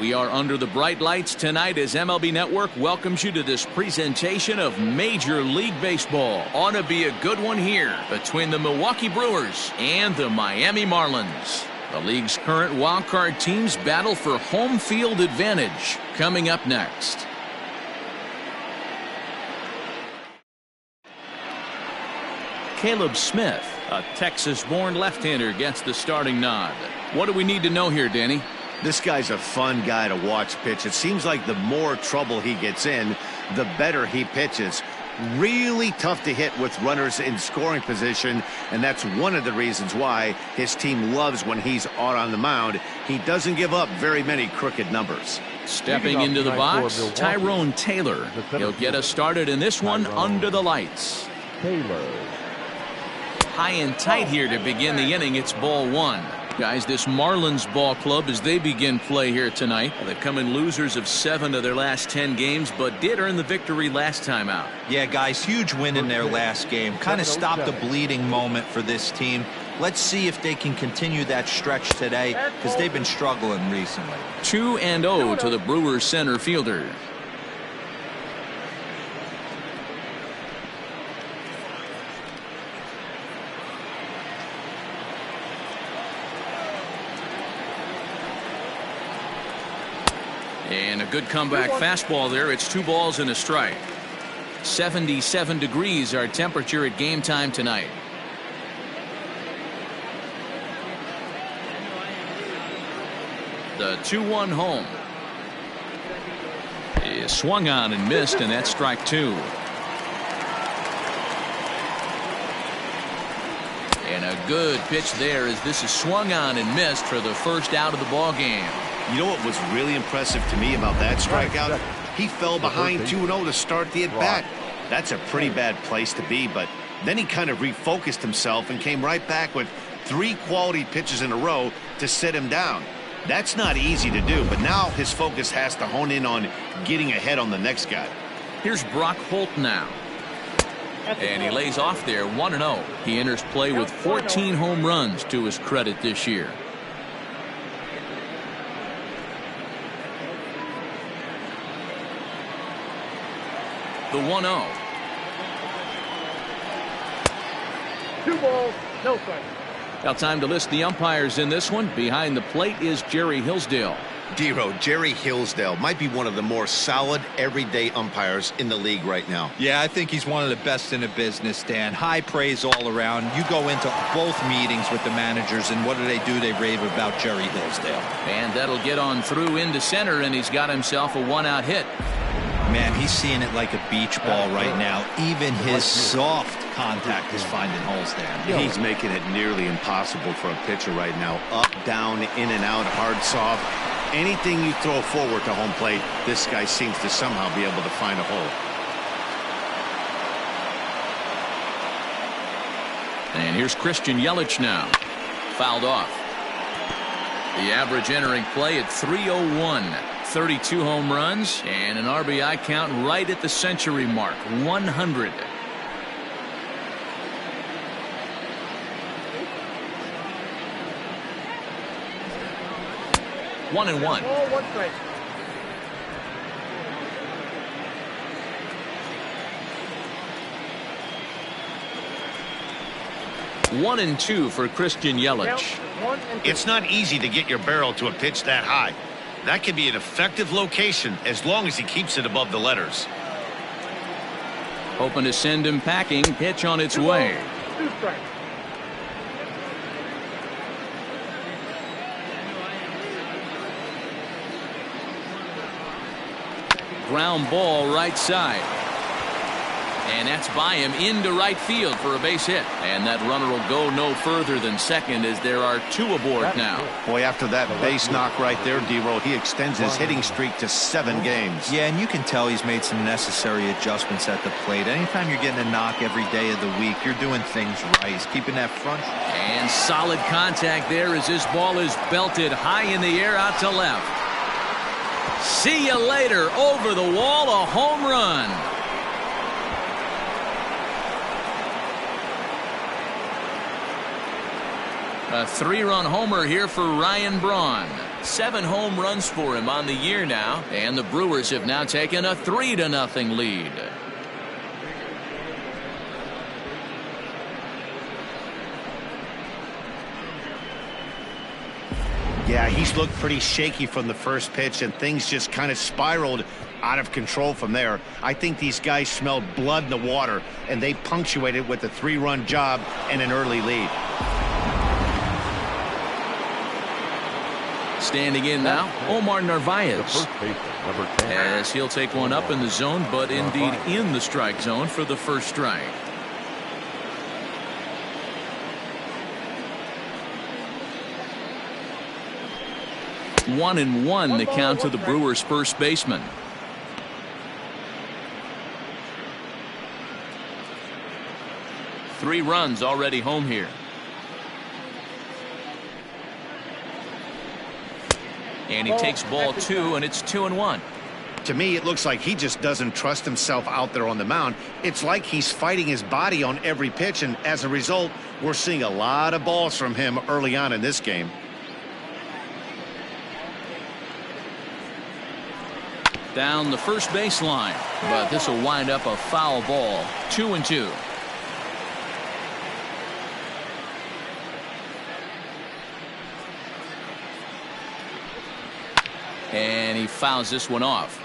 We are under the bright lights tonight as MLB Network welcomes you to this presentation of Major League Baseball. Ought to be a good one here between the Milwaukee Brewers and the Miami Marlins. The league's current wildcard teams battle for home field advantage. Coming up next. Caleb Smith, a Texas-born left-hander, gets the starting nod. What do we need to know here, Danny? This guy's a fun guy to watch pitch. It seems like the more trouble he gets in, the better he pitches. Really tough to hit with runners in scoring position, and that's one of the reasons why his team loves when he's out on the mound. He doesn't give up very many crooked numbers. Stepping into the box, Tyrone Taylor. He'll get us started in this one under the lights. High and tight here to begin the inning. It's ball one. Guys, this Marlins ball club, as they begin play here tonight, they've come in losers of 7 of their last 10 games, but did earn the victory last time out. Yeah, guys, huge win in their last game. Kind of stopped the bleeding moment for this team. Let's see if they can continue that stretch today, because they've been struggling recently. 2-0 to the Brewers center fielder. And a good comeback fastball there. It's 2 balls and a strike. 77 degrees our temperature at game time tonight. The 2-1 home is swung on and missed, and that's strike 2. And a good pitch there as this is swung on and missed for the first out of the ball game. You know what was really impressive to me about that strikeout? He fell behind 2-0 to start the at-bat. That's a pretty bad place to be, but then he kind of refocused himself and came right back with 3 quality pitches in a row to sit him down. That's not easy to do, but now his focus has to hone in on getting ahead on the next guy. Here's Brock Holt now. And he lays off there 1-0. He enters play with 14 home runs to his credit this year. The 1-0. 2 balls, no strikes. Now time to list the umpires in this one. Behind the plate is Jerry Hillsdale. Dero, Jerry Hillsdale might be one of the more solid everyday umpires in the league right now. Yeah, I think he's one of the best in the business, Dan. High praise all around. You go into both meetings with the managers, and what do? They rave about Jerry Hillsdale. And that'll get on through into center, and he's got himself a 1-out hit. Man, he's seeing it like a beach ball right now. Even his soft contact is finding holes there. He's making it nearly impossible for a pitcher right now. Up, down, in and out, hard, soft. Anything you throw forward to home plate, this guy seems to somehow be able to find a hole. And here's Christian Yelich now. Fouled off. The average entering play at 301. 32 home runs and an RBI count right at the century mark, 100. One and one. 1-2 for Christian Yelich. It's not easy to get your barrel to a pitch that high. That can be an effective location as long as he keeps it above the letters. Hoping to send him packing. Pitch on its way. 2 strikes. Ground ball right side. And that's by him into right field for a base hit. And that runner will go no further than second as there are 2 aboard now. Boy, after that base knock right there, D-Roll, he extends his hitting streak to 7 games. Yeah, and you can tell he's made some necessary adjustments at the plate. Anytime you're getting a knock every day of the week, you're doing things right. He's keeping that front. And solid contact there as this ball is belted high in the air out to left. See you later. Over the wall, a home run. A 3-run homer here for Ryan Braun. 7 home runs for him on the year now, and the Brewers have now taken a 3-0 lead. Yeah, he's looked pretty shaky from the first pitch, and things just kind of spiraled out of control from there. I think these guys smelled blood in the water, and they punctuated with a 3-run job and an early lead. Standing in now, Omar Narvaez, as he'll take one up in the zone, but indeed in the strike zone for the first strike. One and one the count to the Brewers' first baseman. Three runs already home here. And he takes ball 2, and it's 2-1. To me, it looks like he just doesn't trust himself out there on the mound. It's like he's fighting his body on every pitch, and as a result, we're seeing a lot of balls from him early on in this game. Down the first baseline, but this will wind up a foul ball. 2-2. And he fouls this one off.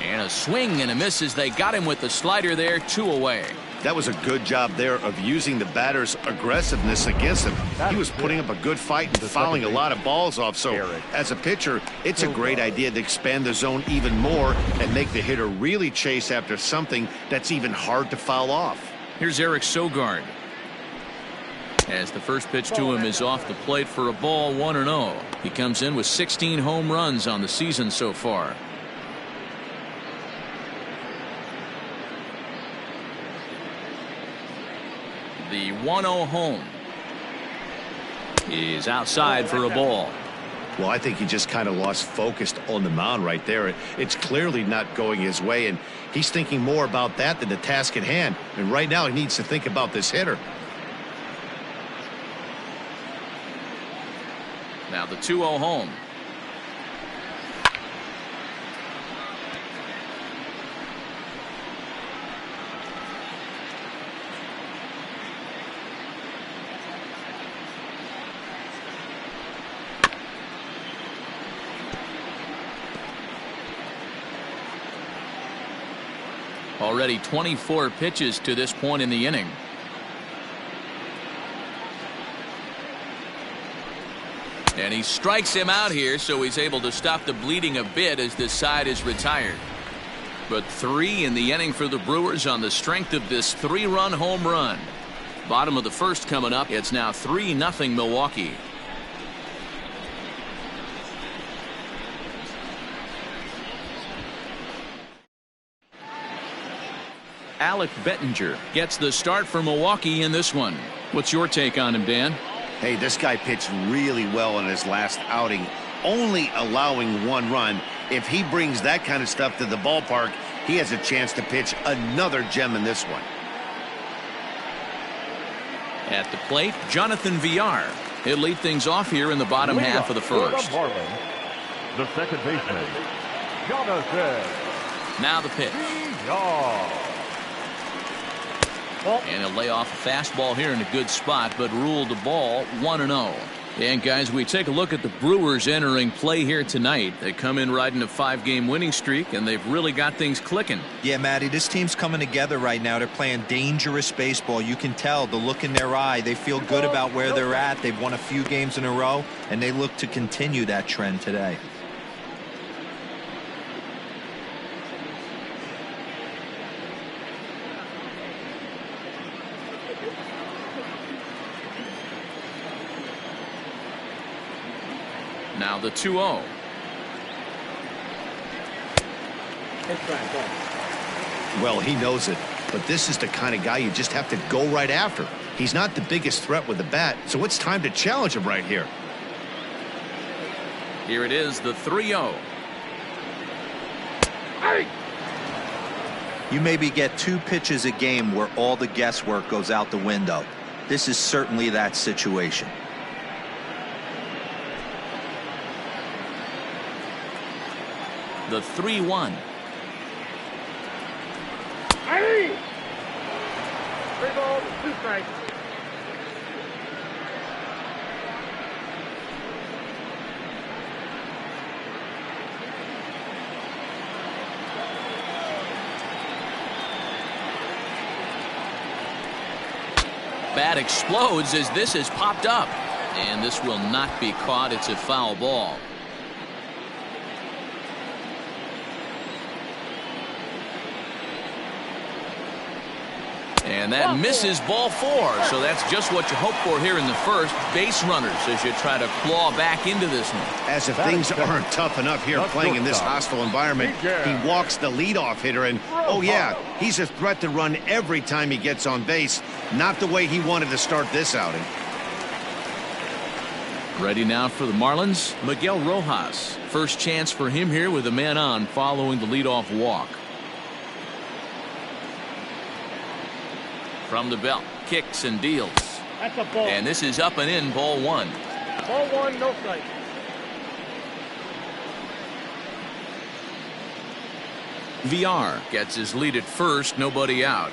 And a swing and a miss as they got him with the slider there. 2 away. That was a good job there of using the batter's aggressiveness against him. He was putting up a good fight and fouling a lot of balls off. So as a pitcher, it's a great idea to expand the zone even more and make the hitter really chase after something that's even hard to foul off. Here's Eric Sogard, as the first pitch to him is off the plate for a ball. 1-0. He comes in with 16 home runs on the season so far. The 1-0 home is outside for a ball. Well, I think he just kind of lost focus on the mound right there. It's clearly not going his way, and he's thinking more about that than the task at hand. And right now he needs to think about this hitter. Now the 2-0 home. Already 24 pitches to this point in the inning. And he strikes him out here, so he's able to stop the bleeding a bit as this side is retired. But 3 in the inning for the Brewers on the strength of this 3-run home run. Bottom of the first coming up. It's now 3-0 Milwaukee. Alec Bettinger gets the start for Milwaukee in this one. What's your take on him, Dan? Hey, this guy pitched really well in his last outing, only allowing 1 run. If he brings that kind of stuff to the ballpark, he has a chance to pitch another gem in this one. At the plate, Jonathan Villar. He'll lead things off here in the bottom half of the first. The second baseman, Jonathan. Now the pitch. And he'll lay off a fastball here in a good spot, but ruled the ball 1-0. And guys, we take a look at the Brewers entering play here tonight. They come in riding a 5-game winning streak, and they've really got things clicking. Yeah, Matty, this team's coming together right now. They're playing dangerous baseball. You can tell the look in their eye. They feel good about where they're at. They've won a few games in a row, and they look to continue that trend today. Now the 2-0. Well, he knows it, but this is the kind of guy you just have to go right after. He's not the biggest threat with the bat, so it's time to challenge him right here. Here it is, the 3-0. You maybe get 2 pitches a game where all the guesswork goes out the window. This is certainly that situation. The 3-1. 3 balls, 2 strikes. Bat explodes as this is popped up. And this will not be caught. It's a foul ball. And that misses ball 4. So that's just what you hope for here in the first. Base runners as you try to claw back into this one. As if things aren't tough enough here playing in this hostile environment, he walks the leadoff hitter, and oh yeah, he's a threat to run every time he gets on base. Not the way he wanted to start this outing. Ready now for the Marlins, Miguel Rojas. First chance for him here with a man on following the leadoff walk. From the belt, kicks and deals. That's a ball. And this is up and in, ball 1. Ball 1, no strike. VR gets his lead at first, nobody out.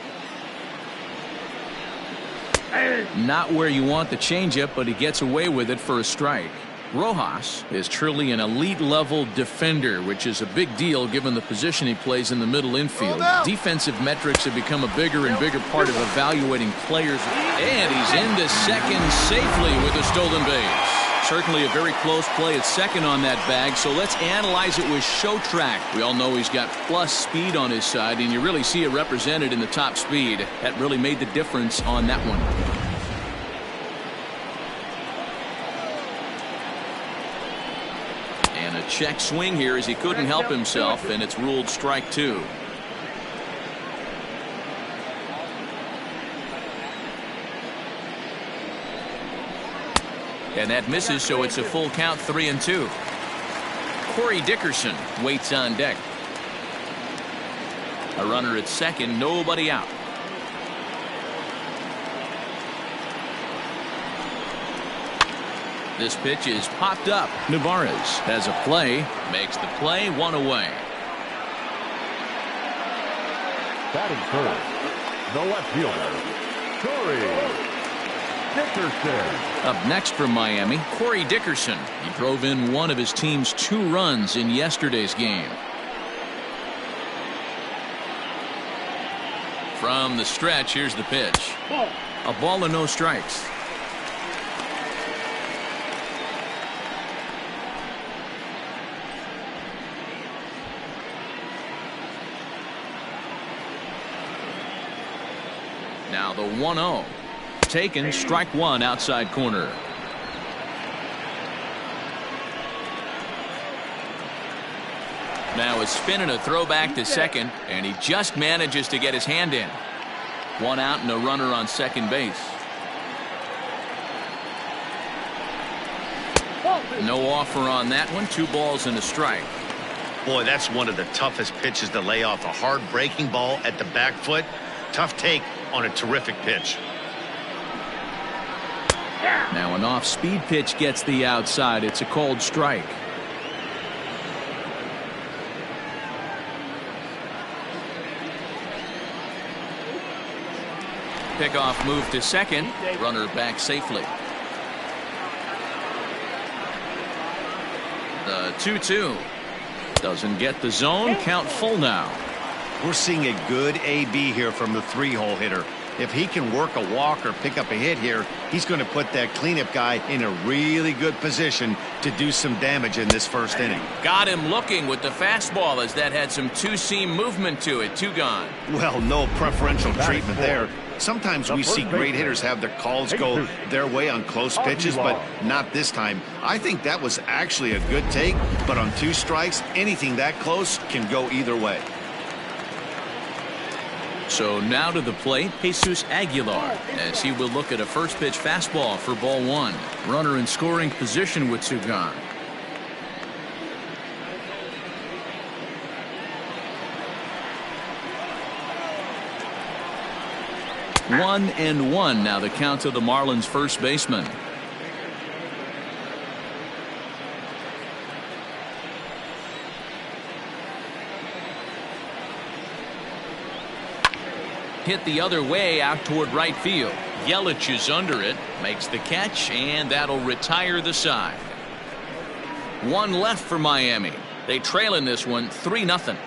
Not where you want the changeup, but he gets away with it for a strike. Rojas is truly an elite level defender, which is a big deal given the position he plays in the middle infield. Defensive metrics have become a bigger and bigger part of evaluating players. And he's into second safely with a stolen base. Certainly a very close play at second on that bag, so let's analyze it with show track. We all know he's got plus speed on his side, and you really see it represented in the top speed. That really made the difference on that one. And a check swing here as he couldn't help himself, and it's ruled strike 2. And that misses, so it's a full count, 3-2. Corey Dickerson waits on deck. A runner at second, nobody out. This pitch is popped up. Nevarez has a play, makes the play, 1 away. Batting first, the left fielder, Corey Dickerson. Up next from Miami, Corey Dickerson. He drove in one of his team's 2 runs in yesterday's game. From the stretch, here's the pitch. A ball and no strikes. Now the 1-0. Taken, strike 1 outside corner. Now a spin and a throw back to second, and he just manages to get his hand in. 1 out and a runner on second base. No offer on that one. 2 balls and a strike. Boy, that's one of the toughest pitches to lay off. A hard breaking ball at the back foot. Tough take on a terrific pitch. Now an off-speed pitch gets the outside. It's a called strike. Pickoff move to second. Runner back safely. The 2-2. Doesn't get the zone. Count full now. We're seeing a good AB here from the 3-hole hitter. If he can work a walk or pick up a hit here, he's going to put that cleanup guy in a really good position to do some damage in this first inning. Got him looking with the fastball as that had some 2-seam movement to it. 2 gone. Well, no preferential treatment there. Sometimes we see great hitters have their calls go their way on close pitches, but not this time. I think that was actually a good take, but on 2 strikes, anything that close can go either way. So now to the plate, Jesus Aguilar, as he will look at a first pitch fastball for ball 1. Runner in scoring position with 2 gone. 1-1 now the count to the Marlins first baseman. Hit the other way out toward right field. Yelich is under it, makes the catch, and that'll retire the side. One left for Miami. They trail in this one 3-0.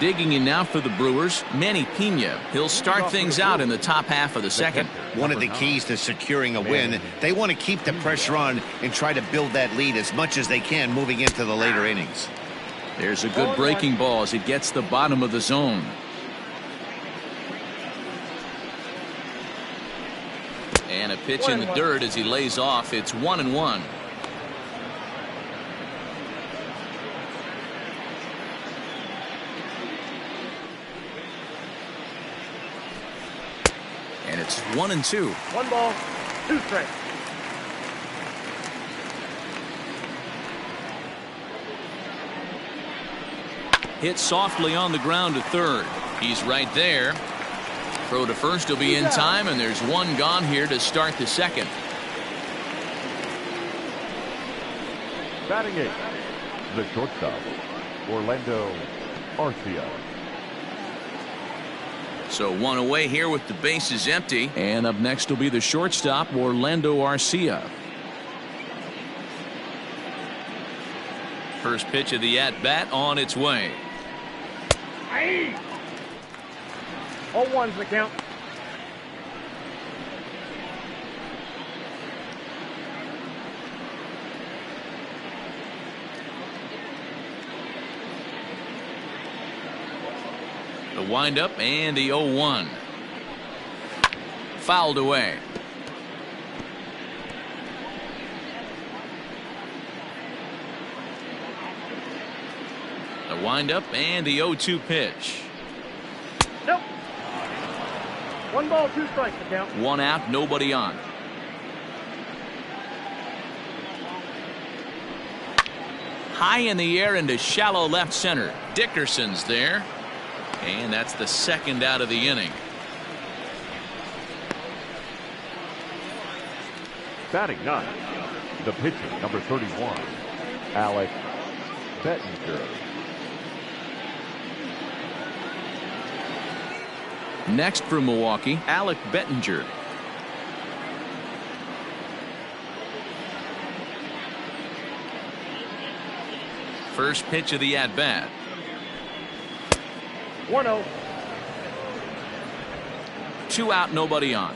Digging in now for the Brewers, Manny Pena. He'll start things out in the top half of the second. One of the keys to securing a win, they want to keep the pressure on and try to build that lead as much as they can moving into the later innings. There's a good breaking ball as it gets the bottom of the zone. And a pitch in the dirt as he lays off. It's 1-1. And it's 1-2. 1 ball, 2 strikes. Hit softly on the ground to third. He's right there. Throw to first will be in time, and there's one gone here to start the second. Batting 8, the shortstop, Orlando Arcia. So one away here with the bases empty. And up next will be the shortstop, Orlando Arcia. First pitch of the at-bat on its way. 0-1's the count. The windup and the 0-1. Fouled away. The windup and the 0-2 pitch. Nope. 1 ball, 2 strikes the count. One out, nobody on. High in the air into shallow left center. Dickerson's there. And that's the second out of the inning. Batting 9, the pitcher, number 31, Alex Bettinger. Next for Milwaukee, Alex Bettinger. First pitch of the at-bat. 1-0. 2 out, nobody on.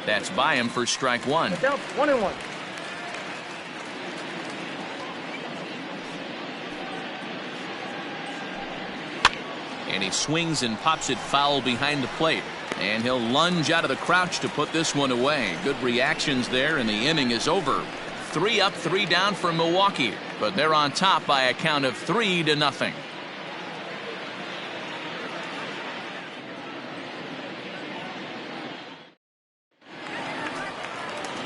That's by him for strike 1. The count's 1-1. And he swings and pops it foul behind the plate. And he'll lunge out of the crouch to put this one away. Good reactions there, and the inning is over. 3 up, 3 down for Milwaukee. But they're on top by a count of 3-0.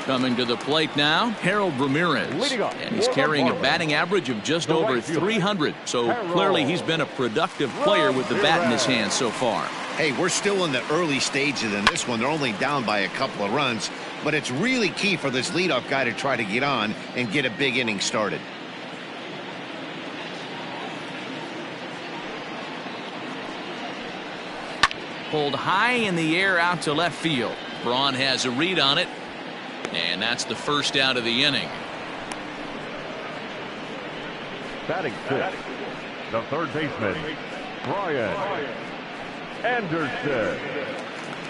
Coming to the plate now, Harold Ramirez. And he's carrying a batting average of just over 300. So clearly he's been a productive player with the bat in his hand so far. Hey, we're still in the early stages in this one. They're only down by a couple of runs. But it's really key for this leadoff guy to try to get on and get a big inning started. Pulled high in the air out to left field. Braun has a read on it. And that's the first out of the inning. Batting 6, the third baseman, Brian Anderson.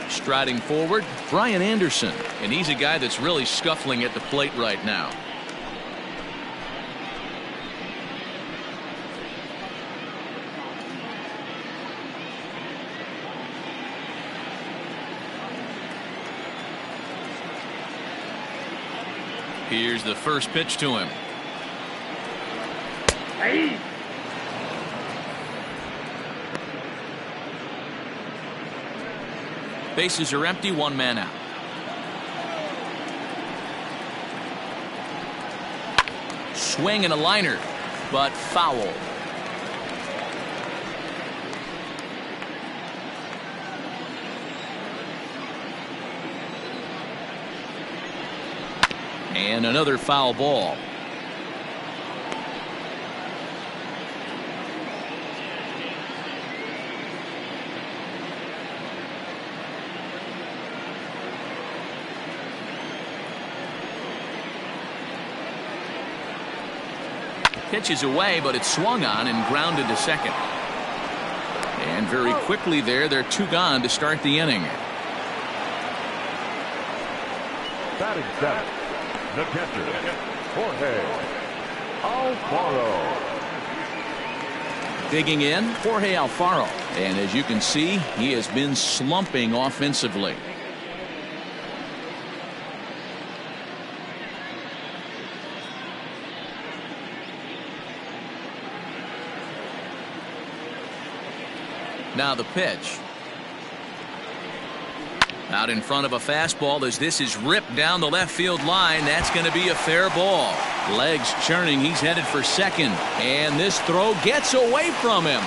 Striding forward, Brian Anderson. And he's a guy that's really scuffling at the plate right now. Here's the first pitch to him. Hey. Bases are empty, one man out. Swing and a liner, but foul. And another foul ball. Pitch is away, but it's swung on and grounded to second. And very quickly there, they're two gone to start the inning. Batting seventh, the catcher, Jorge Alfaro. Digging in, Jorge Alfaro. And as you can see, he has been slumping offensively. Now the pitch. Out in front of a fastball as this is ripped down the left field line. That's going to be a fair ball. Legs churning. He's headed for second. And this throw gets away from him.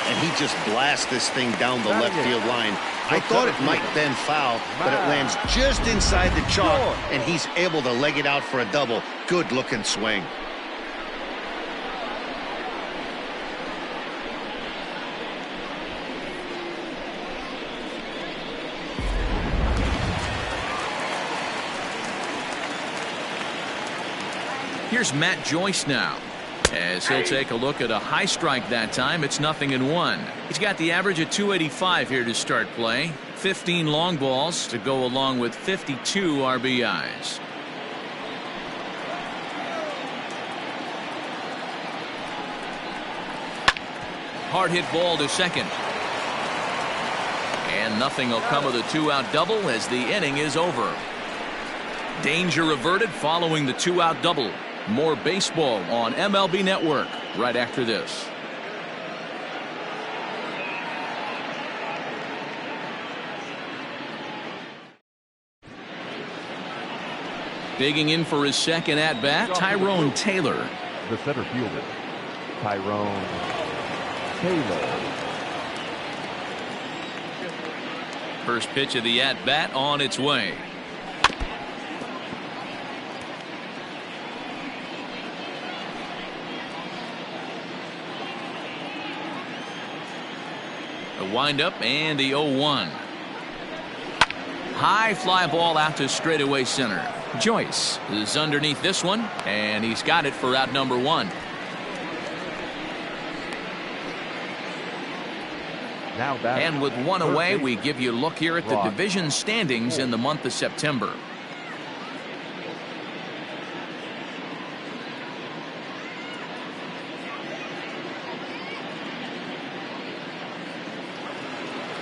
And he just blasts this thing down the left field line. I thought it might bend foul, but it lands just inside the chalk, and he's able to leg it out for a double. Good looking swing. Here's Matt Joyce now, as he'll take a look at a high strike that time. It's 0-1. He's got the average of 285 here to start play. 15 long balls to go along with 52 RBIs. Hard hit ball to second. And nothing will come of the two-out double as the inning is over. Danger averted following the two-out double. More baseball on MLB Network right after this. Digging in for his second at-bat, Tyrone Taylor. The center fielder, Tyrone Taylor. First pitch of the at-bat on its way. A windup and the 0-1. High fly ball out to straightaway center. Joyce is underneath this one, and he's got it for out number one. And with one away, we give you a look here at the division standings in the month of September.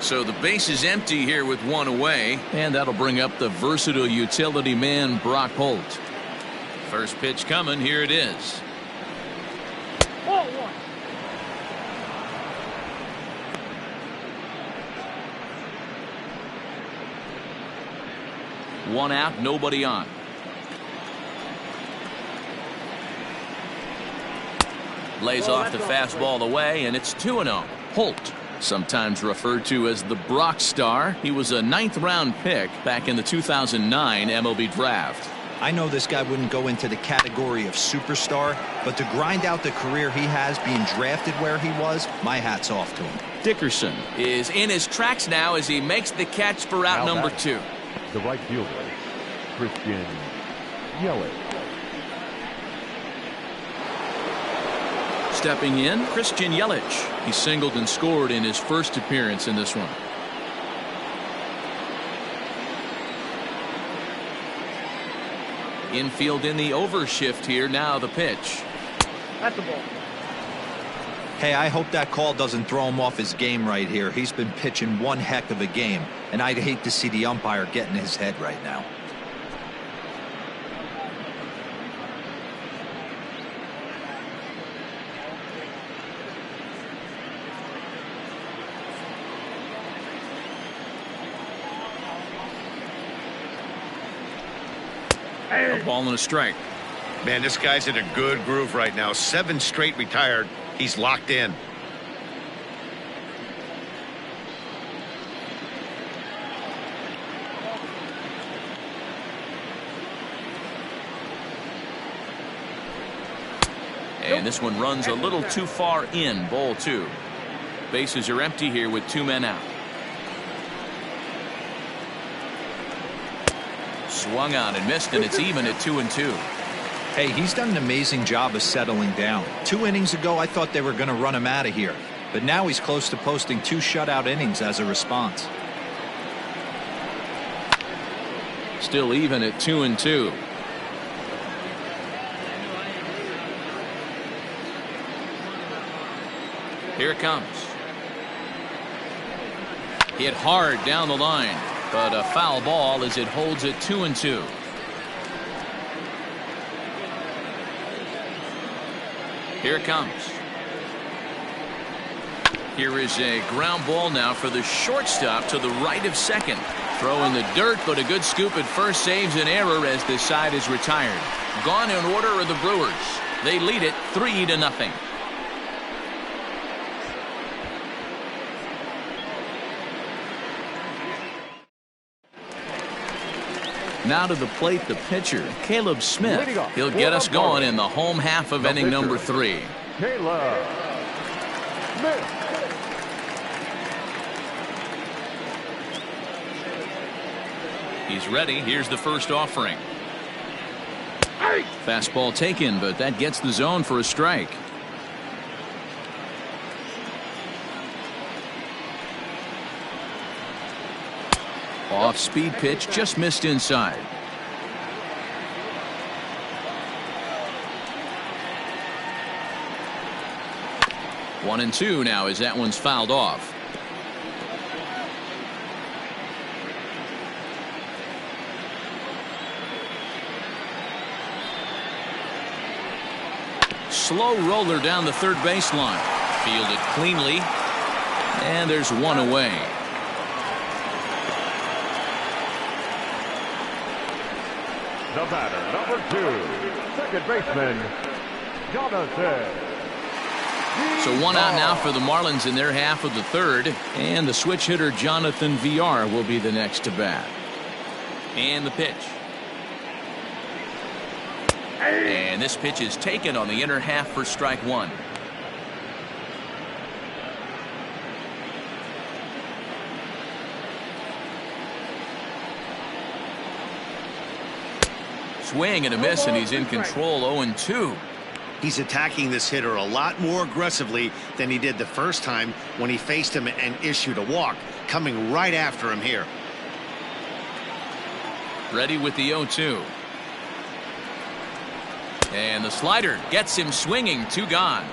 So the base is empty here with one away, and that'll bring up the versatile utility man Brock Holt. First pitch coming. Here it is. One out, nobody on. Lays off the fastball away, and it's 2-0. Holt, sometimes referred to as the Brock Star. He was a 9th round pick back in the 2009 MLB draft. I know this guy wouldn't go into the category of superstar, but to grind out the career he has being drafted where he was, my hat's off to him. Dickerson is in his tracks now as he makes the catch for out number 2. The right fielder, Christian Yelich. Stepping in, Christian Yelich. He singled and scored in his first appearance in this one. Infield in the overshift here. Now the pitch. That's the ball. Hey, I hope that call doesn't throw him off his game right here. He's been pitching one heck of a game, and I'd hate to see the umpire get in his head right now. A ball and a strike. Man, this guy's in a good groove right now. 7 straight retired. He's locked in. And this one runs a little too far in. Ball 2. Bases are empty here with 2 men out. Swung on and missed, and it's even at 2-2. Hey, he's done an amazing job of settling down. 2 innings ago, I thought they were going to run him out of here. But now he's close to posting 2 shutout innings as a response. Still even at 2-2. Here it comes. Hit hard down the line, but a foul ball as it holds it 2-2. Here it comes. Here is a ground ball now for the shortstop to the right of second. Throw in the dirt, but a good scoop at first saves an error as this side is retired. Gone in order are the Brewers. They lead it 3-0. Now to the plate, the pitcher, Caleb Smith. He'll get us going in the home half of inning number 3. Caleb Smith. He's ready. Here's the first offering. Fastball taken, but that gets the zone for a strike. Off-speed pitch, just missed inside. One and two now as that one's fouled off. Slow roller down the third baseline. Fielded cleanly. And there's one away. The batter, number 2, second baseman, Jonathan. So one out now for the Marlins in their half of the third. And the switch hitter Jonathan VR will be the next to bat. And the pitch. And this pitch is taken on the inner half for strike 1. Swing and a miss, and he's in control. 0-2. He's attacking this hitter a lot more aggressively than he did the first time when he faced him and issued a walk. Coming right after him here. Ready with the 0-2. And the slider gets him swinging. 2 gone.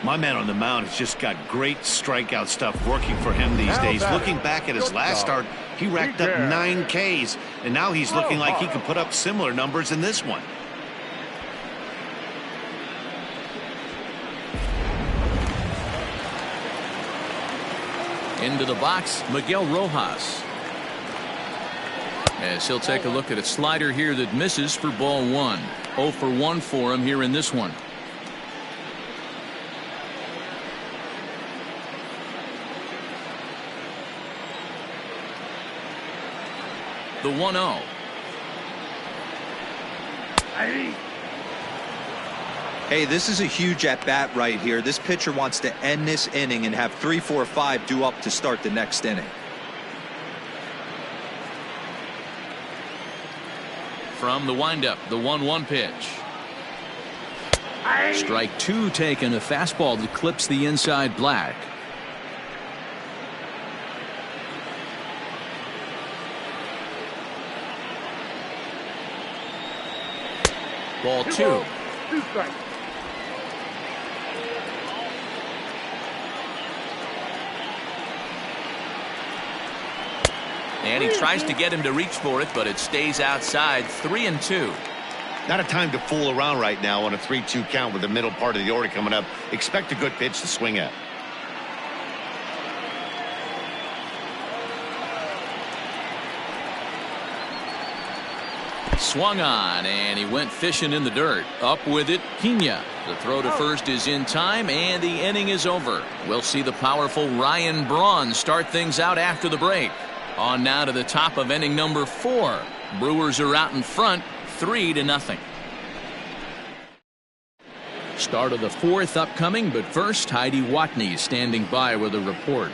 My man on the mound has just got great strikeout stuff working for him these days. Looking back at his last start, he racked up 9 Ks, and now he's looking like he can put up similar numbers in this one. Into the box, Miguel Rojas. As he'll take a look at a slider here that misses for ball 1. 0 for 1 for him here in this one. The 1-0. Hey, this is a huge at-bat right here. This pitcher wants to end this inning and have 3, 4, 5 due up to start the next inning. From the windup, the 1-1 pitch. Strike 2 taken. A fastball that clips the inside black. Ball 2. 2 strikes. And he tries to get him to reach for it, but it stays outside. 3-2. Not a time to fool around right now on a 3-2 count with the middle part of the order coming up. Expect a good pitch to swing at. swung on, and he went fishing in the dirt. Up with it, Pena. The throw to first is in time, and the inning is over. We'll see the powerful Ryan Braun start things out after the break. On now to the top of inning number 4. Brewers are out in front, 3-0. Start of the 4th upcoming, but first, Heidi Watney standing by with a report.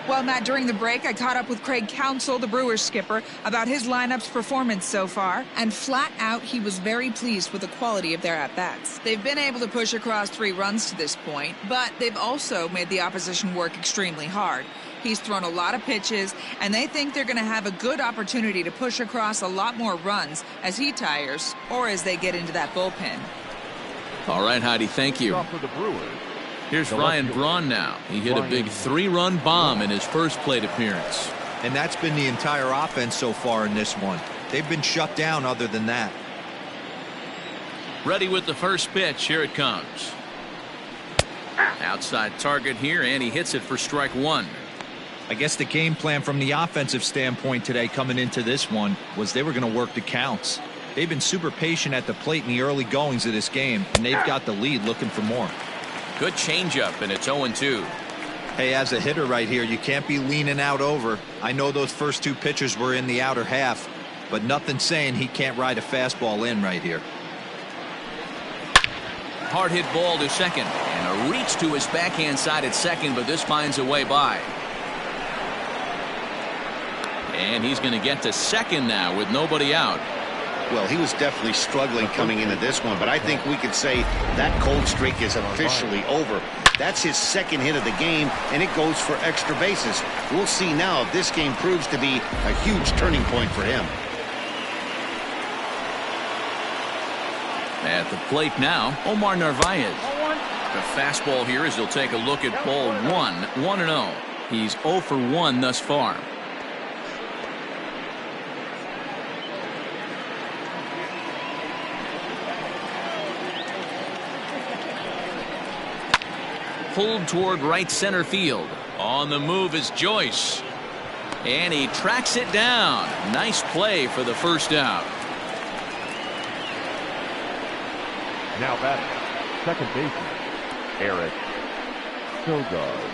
Well, Matt, during the break, I caught up with Craig Counsell, the Brewers skipper, about his lineup's performance so far, and flat out, he was very pleased with the quality of their at-bats. They've been able to push across 3 runs to this point, but they've also made the opposition work extremely hard. He's thrown a lot of pitches, and they think they're going to have a good opportunity to push across a lot more runs as he tires or as they get into that bullpen. All right, Heidi, thank you. For the Brewers. Here's Ryan Braun now. He hit a big 3-run bomb in his first plate appearance. And that's been the entire offense so far in this one. They've been shut down other than that. Ready with the first pitch. Here it comes. Outside target here, and he hits it for strike 1. I guess the game plan from the offensive standpoint today coming into this one was they were going to work the counts. They've been super patient at the plate in the early goings of this game, and they've got the lead looking for more. Good changeup, and it's 0-2. Hey, as a hitter right here, you can't be leaning out over. I know those first 2 pitches were in the outer half, but nothing saying he can't ride a fastball in right here. Hard hit ball to second, and a reach to his backhand side at second, but this finds a way by. And he's going to get to second now with nobody out. Well, he was definitely struggling coming into this one, but I think we could say that cold streak is officially over. That's his second hit of the game, and it goes for extra bases. We'll see now if this game proves to be a huge turning point for him. At the plate now, Omar Narvaez. The fastball here as he'll take a look at ball 1, 1-0. He's 0 for 1 thus far. Pulled toward right center field. On the move is Joyce. And he tracks it down. Nice play for the first out. Now batting, second baseman, Eric Sogard.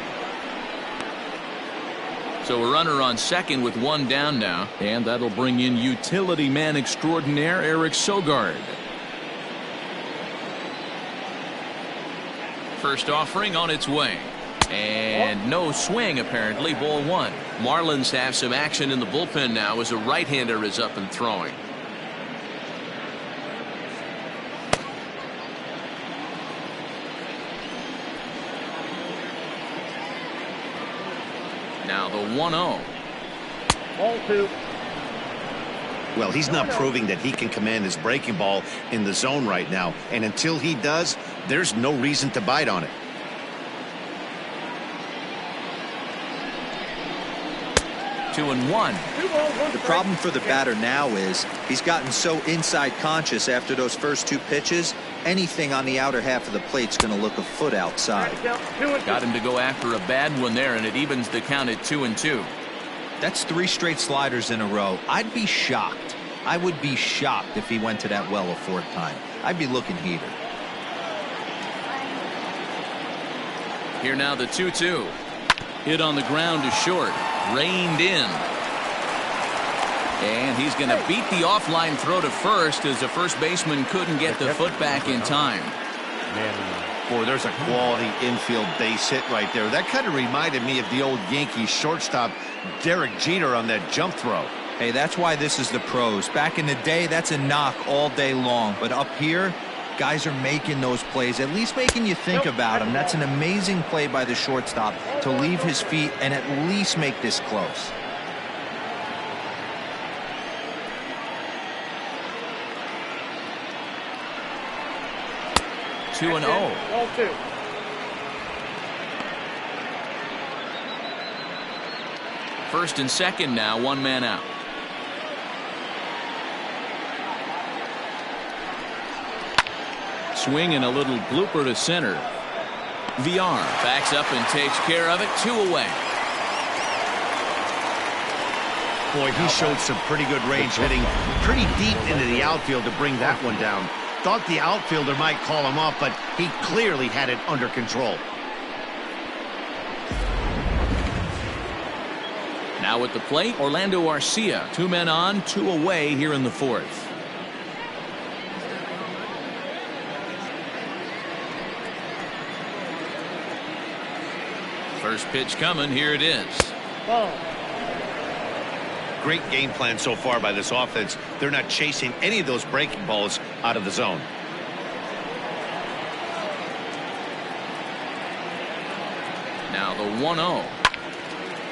So a runner on second with 1 down now. And that'll bring in utility man extraordinaire Eric Sogard. First offering on its way. And no swing, apparently. Ball 1. Marlins have some action in the bullpen now as a right-hander is up and throwing. Now the 1-0. Ball 2. Well, he's not proving that he can command his breaking ball in the zone right now. And until he does, there's no reason to bite on it. Two and one. The problem for the batter now is he's gotten so inside conscious after those first 2 pitches. Anything on the outer half of the plate's going to look a foot outside. Got him to go after a bad one there, and it evens the count at 2-2. That's 3 straight sliders in a row. I'd be shocked. I would be shocked if he went to that well a 4th time. I'd be looking heater. Here now the 2-2. Hit on the ground to short. Reined in. And he's going to beat the offline throw to first as the first baseman couldn't get the foot back in time. Boy, there's a quality infield base hit right there. That kind of reminded me of the old Yankees shortstop Derek Jeter on that jump throw. Hey, that's why this is the pros. Back in the day, that's a knock all day long. But up here, guys are making those plays, at least making you think about them. That's an amazing play by the shortstop to leave his feet and at least make this close. Two and 0. Ball 2. First and second now, 1 man out. Swing and a little blooper to center. VR backs up and takes care of it. 2 away. Boy, he showed some pretty good range hitting pretty deep into the outfield to bring that one down. Thought the outfielder might call him off, but he clearly had it under control. Now at the plate, Orlando Arcia. 2 men on, 2 away here in the 4th. First pitch coming. Here it is. Ball. Great game plan so far by this offense. They're not chasing any of those breaking balls out of the zone. Now the 1-0.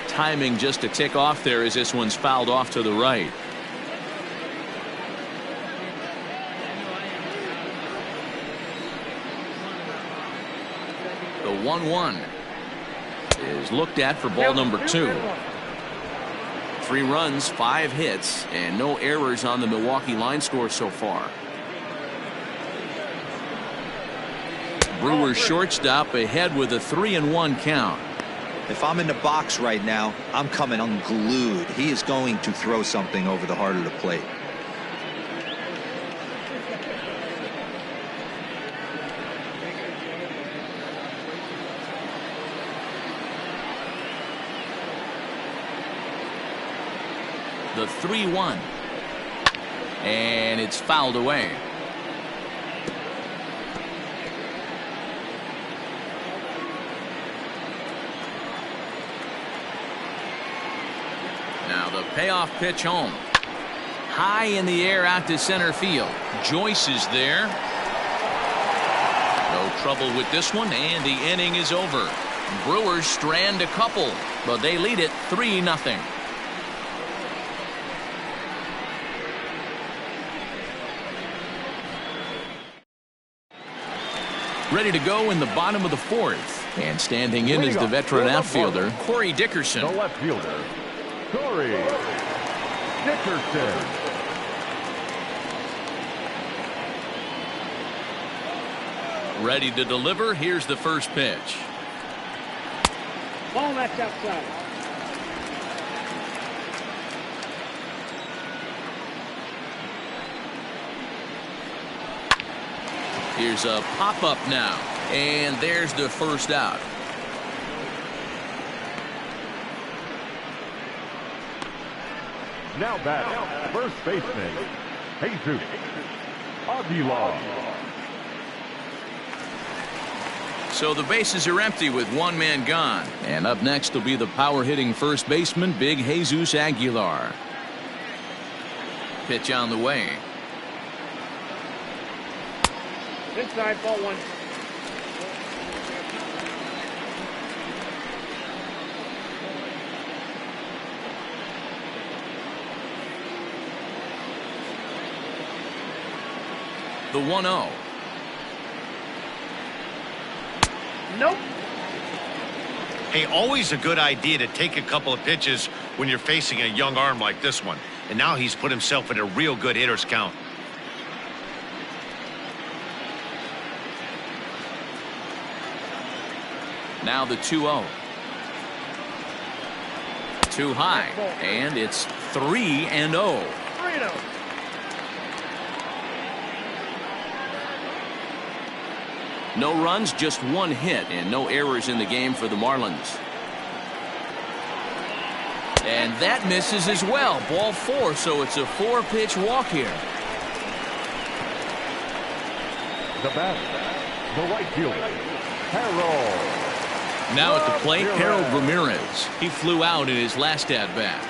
Timing just a tick off there as this one's fouled off to the right. The 1-1 is looked at for ball number 2. 3 runs, 5 hits, and no errors on the Milwaukee line score so far. Brewers shortstop ahead with a 3-1 count. If I'm in the box right now, I'm coming unglued. He is going to throw something over the heart of the plate. The 3-1. And it's fouled away. Now the payoff pitch home. High in the air out to center field. Joyce is there. No trouble with this one, and the inning is over. Brewers strand a couple, but they lead it 3-0. Ready to go in the bottom of the 4th. And standing in is the veteran outfielder, Corey Dickerson. The left fielder, Corey Dickerson. Ready to deliver. Here's the first pitch. Ball, that's outside. Here's a pop-up now. And there's the first out. Now batting, first baseman, Jesus Aguilar. So the bases are empty with 1 man gone. And up next will be the power-hitting first baseman, Big Jesus Aguilar. Pitch on the way. Inside, ball 1. The 1-0. Nope. Hey, always a good idea to take a couple of pitches when you're facing a young arm like this one. And now he's put himself in a real good hitter's count. Now the 2-0. Too high. And it's 3-0. 3-0. No runs, just 1 hit, and no errors in the game for the Marlins. And that misses as well. Ball 4, so it's a 4-pitch walk here. The batter, the right fielder, Harold. Now at the plate, Harold Ramirez. He flew out in his last at-bat.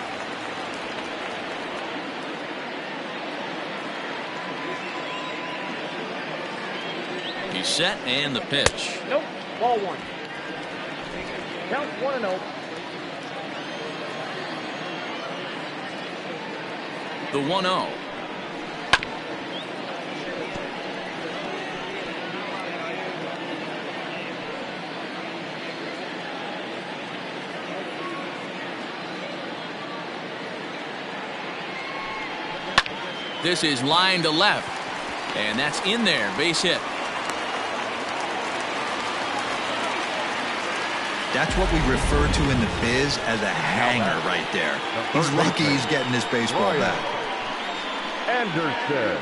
He's set, and the pitch. Nope. Ball 1. Count 1-0. The 1-0. This is line to left, and that's in there. Base hit. That's what we refer to in the biz as a hanger right there. He's lucky he's getting his baseball back. Anderson.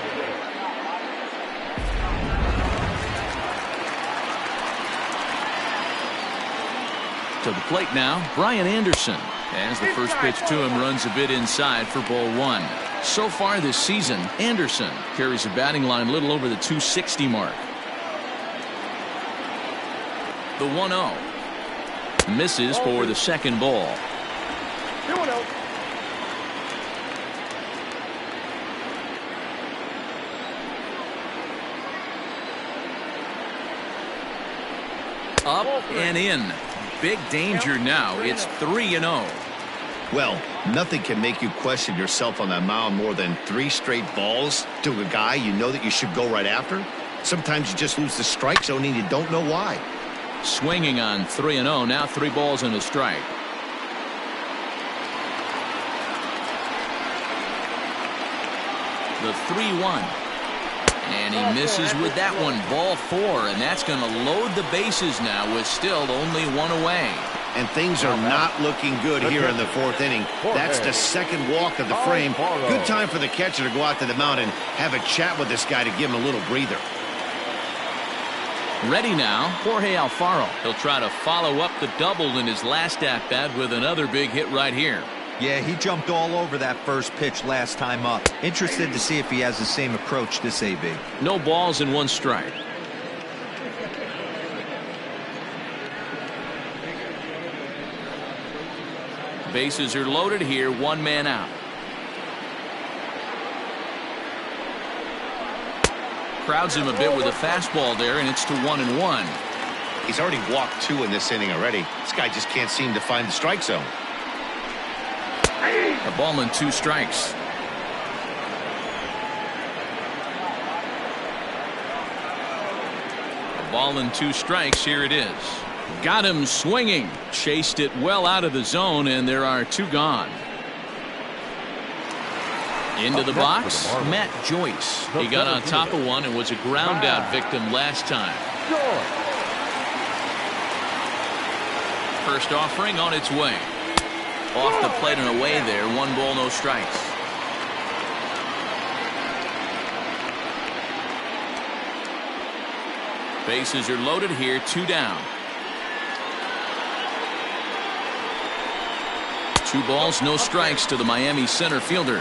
To the plate now, Brian Anderson. As the first pitch to him runs a bit inside for ball one. So far this season, Anderson carries a batting line a little over the 260 mark. The 1-0. Misses for the second ball. 2-0. Up and in. Big danger now. It's 3-0. Well, nothing can make you question yourself on that mound more than 3 straight balls to a guy you know that you should go right after. Sometimes you just lose the strike zone and you don't know why. Swinging on 3-0. Now 3 balls and a strike. The 3-1. And he misses with that one. Ball 4. And that's going to load the bases now with still only 1 away. And things are not looking good here in the 4th inning. That's the second walk of the frame. Good time for the catcher to go out to the mound and have a chat with this guy to give him a little breather. Ready now, Jorge Alfaro. He'll try to follow up the double in his last at-bat with another big hit right here. Yeah, he jumped all over that first pitch last time up. Interested to see if he has the same approach this AB. No balls and 1 strike. Bases are loaded here, 1 man out. Crowds him a bit with a fastball there, and it's to 1-1. He's already walked 2 in this inning already. This guy just can't seem to find the strike zone. A ball and 2 strikes. A ball and 2 strikes. Here it is. Got him swinging. Chased it well out of the zone, and there are 2 gone. Into the box, Matt Joyce. He got on top of one and was a ground out victim last time. First offering on its way. Off the plate and away there. 1 ball, no strikes. Bases are loaded here, 2 down. 2 balls, no strikes to the Miami center fielder.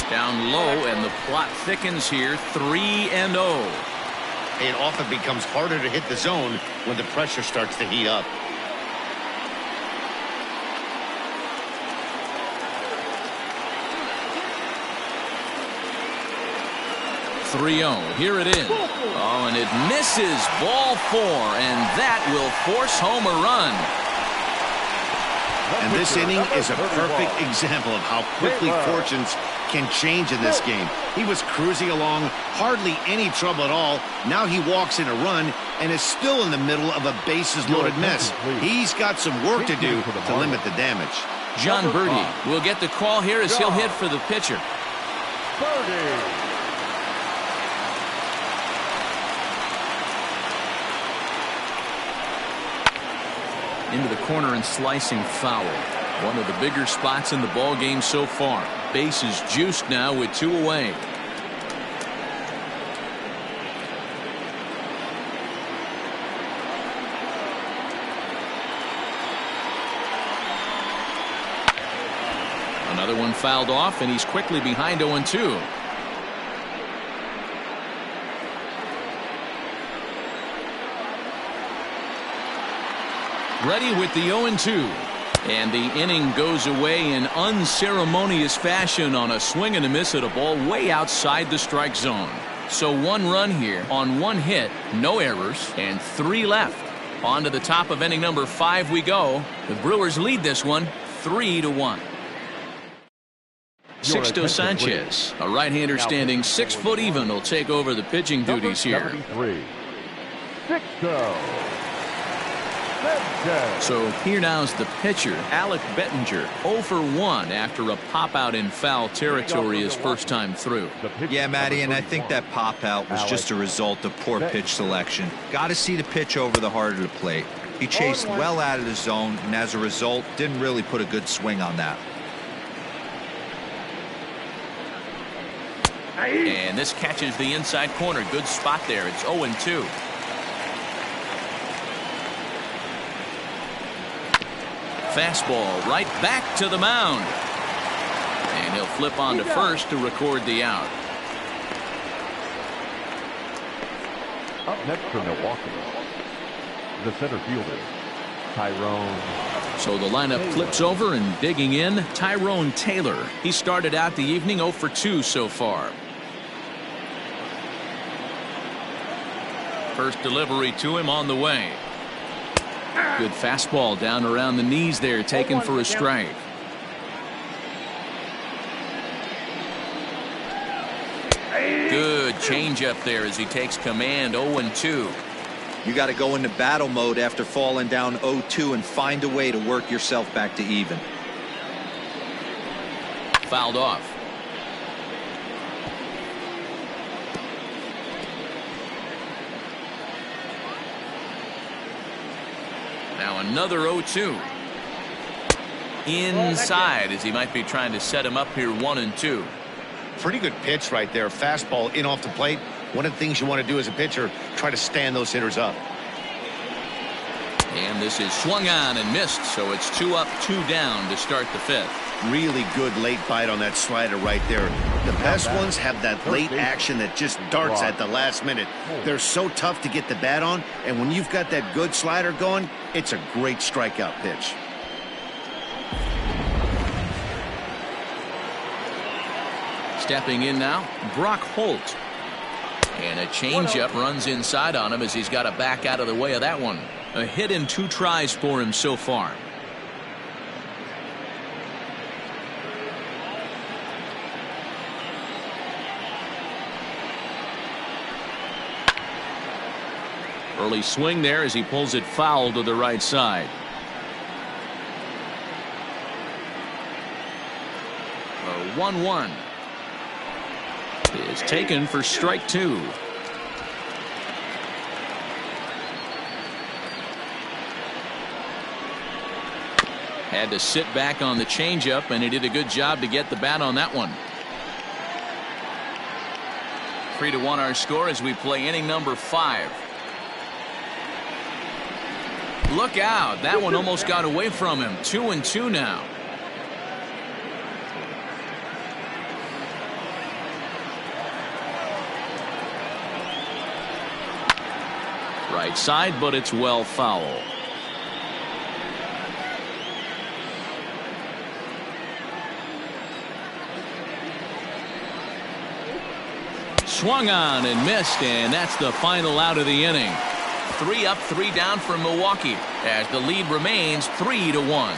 Down low, and the plot thickens here. 3-0. It often becomes harder to hit the zone when the pressure starts to heat up. Here it is. Oh, and it misses. Ball 4, and that will force home a run. And this inning is a perfect example of how quickly fortunes can change in this game. He was cruising along, hardly any trouble at all. Now he walks in a run and is still in the middle of a bases-loaded mess. He's got some work to do to limit the damage. John Birdie will get the call here as he'll hit for the pitcher. Into the corner and slicing foul. One of the bigger spots in the ball game so far. Bases juiced now with 2 away. Another one fouled off, and he's quickly behind 0-2. Ready with the 0-2. And the inning goes away in unceremonious fashion on a swing and a miss at a ball way outside the strike zone. So 1 run here on 1 hit, no errors, and 3 left. On to the top of inning number 5 we go. The Brewers lead this one 3-1. Sixto Sanchez, a right-hander standing 6 foot even, will take over the pitching duties here. Sixto. So here now's the pitcher, Alec Bettinger, 0 for 1 after a pop-out in foul territory his first time through. Yeah, Matty, and I think that pop-out was just a result of poor pitch selection. Got to see the pitch over the heart of the plate. He chased well out of the zone, and as a result, didn't really put a good swing on that. And this catches the inside corner. Good spot there. It's 0-2. Fastball right back to the mound. And he'll flip on to first to record the out. Up next for Milwaukee, the center fielder, Tyrone. So the lineup flips over, and digging in, Tyrone Taylor. He started out the evening 0 for 2 so far. First delivery to him on the way. Good fastball down around the knees there, taken for a strike. Good changeup there as he takes command. 0-2. You got to go into battle mode after falling down 0-2 and find a way to work yourself back to even. Fouled off. Now another 0-2. Inside as he might be trying to set him up here 1-2. Pretty good pitch right there. Fastball in off the plate. One of the things you want to do as a pitcher, try to stand those hitters up. And this is swung on and missed, so it's 2 up, 2 down to start the fifth. Really good late bite on that slider right there. The best ones have that late action that just darts at the last minute. They're so tough to get the bat on, and when you've got that good slider going, it's a great strikeout pitch. Stepping in now, Brock Holt. And a changeup runs inside on him as he's got to back out of the way of that one. A hit in 2 tries for him so far. Early swing there as he pulls it foul to the right side. A 1-1 is taken for strike 2. Had to sit back on the changeup, and he did a good job to get the bat on that one. 3-1 our score as we play inning number 5. Look out. That one almost got away from him. 2-2 now. Right side, but it's well foul. Swung on and missed, and that's the final out of the inning. 3 up, 3 down for Milwaukee as the lead remains 3-1.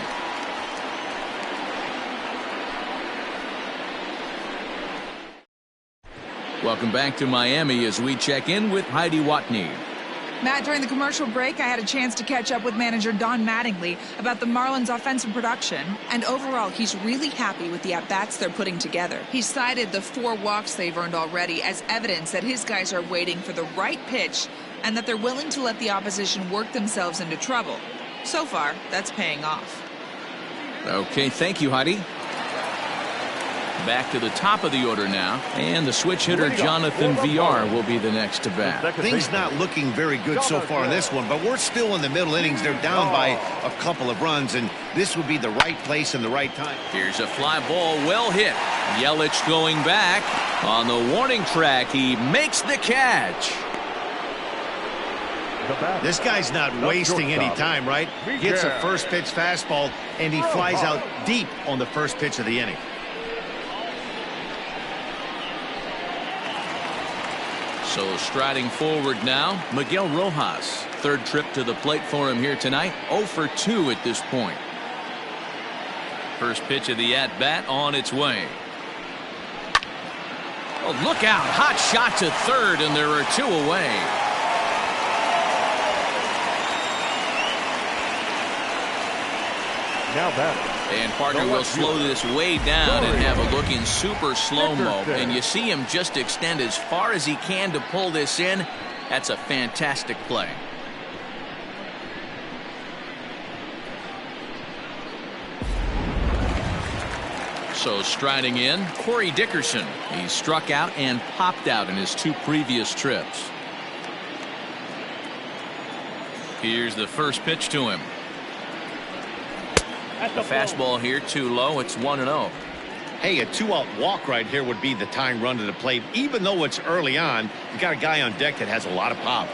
Welcome back to Miami as we check in with Heidi Watney. Matt, during the commercial break, I had a chance to catch up with manager Don Mattingly about the Marlins' offensive production. And overall, he's really happy with the at-bats they're putting together. He cited the 4 walks they've earned already as evidence that his guys are waiting for the right pitch and that they're willing to let the opposition work themselves into trouble. So far, that's paying off. Okay, thank you, Heidi. Back to the top of the order now, and the switch hitter Jonathan VR will be the next to bat. Things not looking very good so far in this one, but we're still in the middle innings. They're down by a couple of runs, and this would be the right place and the right time. Here's a fly ball, well hit. Yelich going back on the warning track. He makes the catch. This guy's not wasting any time, right? Gets a first pitch fastball, and he flies out deep on the first pitch of the inning. So striding forward now, Miguel Rojas. Third trip to the plate for him here tonight. 0 for 2 at this point. First pitch of the at-bat on its way. Oh, look out. Hot shot to third, and there are 2 away. Now batting. And partner will slow this way down and have a look in super slow-mo. And you see him just extend as far as he can to pull this in. That's a fantastic play. So striding in, Corey Dickerson. He struck out and popped out in his 2 previous trips. Here's the first pitch to him. The fastball here too low. It's 1-0. Hey, a 2-out walk right here would be the tying run to the plate. Even though it's early on, you got a guy on deck that has a lot of pop.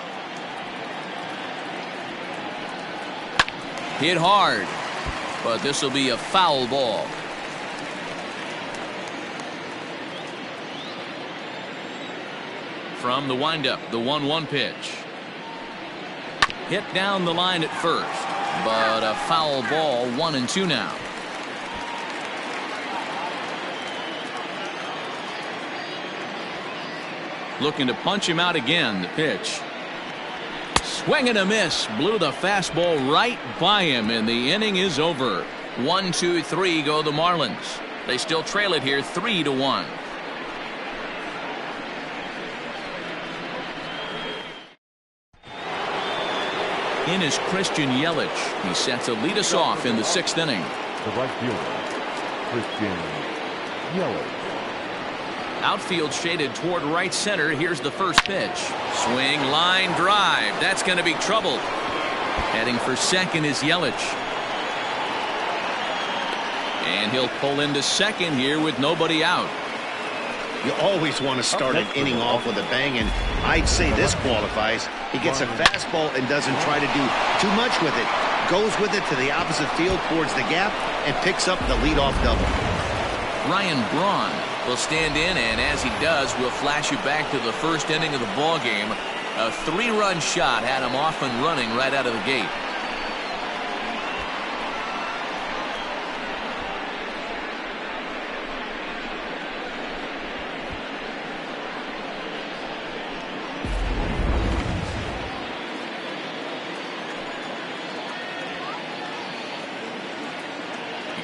Hit hard, but this will be a foul ball. From the windup, the 1-1 pitch. Hit down the line at first, but a foul ball. 1-2 now. Looking to punch him out again. The pitch. Swing and a miss. Blew the fastball right by him, and the inning is over. 1-2-3 go the Marlins. They still trail it here 3-1. In is Christian Yelich. He set to lead us off in the 6th inning. The right fielder, Christian Yelich. Outfield shaded toward right center. Here's the first pitch. Swing, line, drive. That's going to be trouble. Heading for second is Yelich. And he'll pull into second here with nobody out. You always want to start an inning off with a bang, and I'd say this qualifies. He gets a fastball and doesn't try to do too much with it. Goes with it to the opposite field towards the gap and picks up the leadoff double. Ryan Braun will stand in, and as he does, we'll flash you back to the first inning of the ball game. A 3-run shot had him off and running right out of the gate.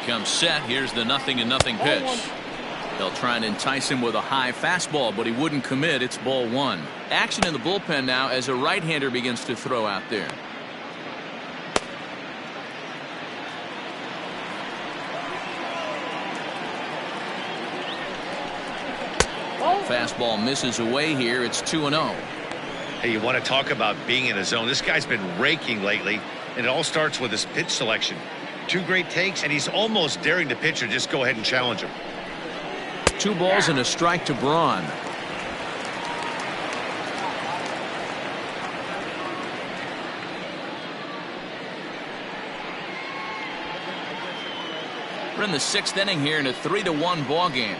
Comes set. Here's the 0-0 pitch. They'll try and entice him with a high fastball, but he wouldn't commit. It's ball 1. Action in the bullpen now as a right-hander begins to throw out there. Fastball misses away here. It's 2-0. Hey, you want to talk about being in a zone? This guy's been raking lately, and it all starts with his pitch selection. 2 great takes, and he's almost daring the pitcher just go ahead and challenge him. 2 balls and a strike to Braun. We're in the 6th inning here in a 3-1 ball game.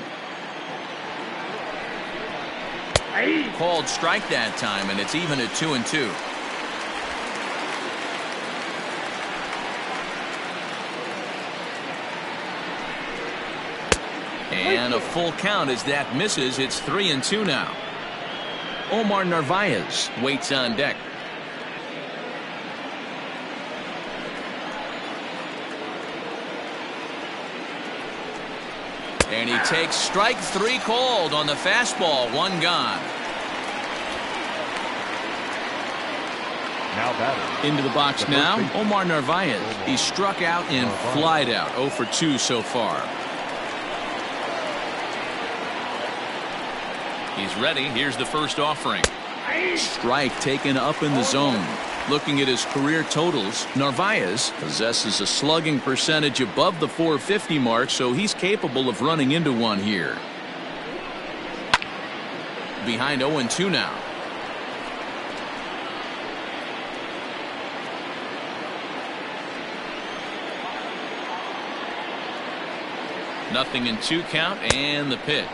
Called strike that time, and it's even at 2-2. And a full count as that misses. It's 3-2 now. Omar Narvaez waits on deck. And he takes strike 3 called on the fastball. 1 gone. Now batting. Into the box now, Omar Narvaez. He struck out and flied out. 0 for 2 so far. He's ready. Here's the first offering. Strike taken up in the zone. Looking at his career totals, Narvaez possesses a slugging percentage above the .450 mark, so he's capable of running into one here. Behind 0-2 now. Nothing in 2 count, and the pitch.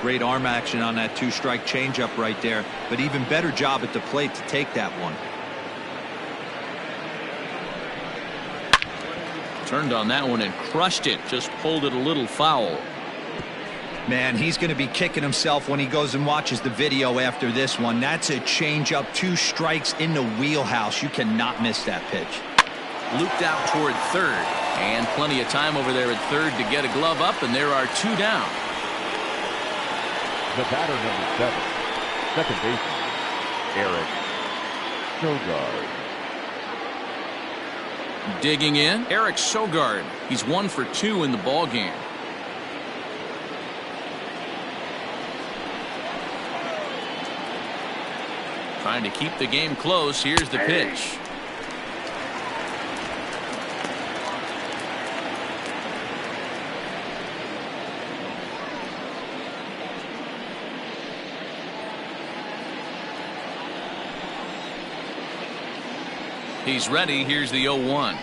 Great arm action on that 2-strike changeup right there, but even better job at the plate to take that one. Turned on that one and crushed it. Just pulled it a little foul. Man, he's going to be kicking himself when he goes and watches the video after this one. That's a changeup, 2 strikes in the wheelhouse. You cannot miss that pitch. looped out toward third. And plenty of time over there at third to get a glove up, and there are 2 down. The batter, number 7, second baseman, Eric Sogard. Digging in, Eric Sogard. He's 1 for 2 in the ball game. Trying to keep the game close. Here's the pitch. He's ready. Here's the 0-1.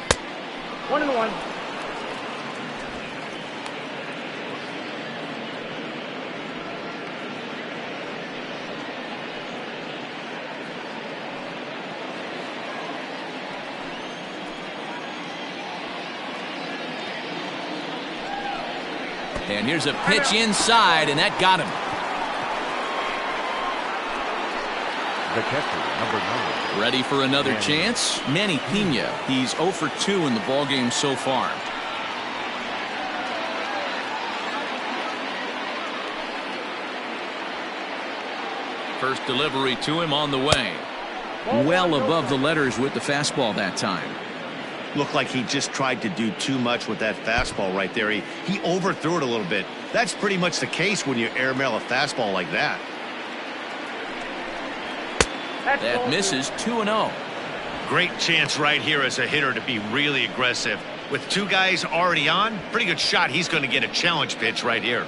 1-1. And here's a pitch inside, and that got him. The catcher, number 9. Ready for another chance? Manny Pena. He's 0 for 2 in the ballgame so far. First delivery to him on the way. Well above the letters with the fastball that time. Looked like he just tried to do too much with that fastball right there. He overthrew it a little bit. That's pretty much the case when you airmail a fastball like that. That misses 2-0. Great chance right here as a hitter to be really aggressive. With 2 guys already on, pretty good shot. He's going to get a challenge pitch right here.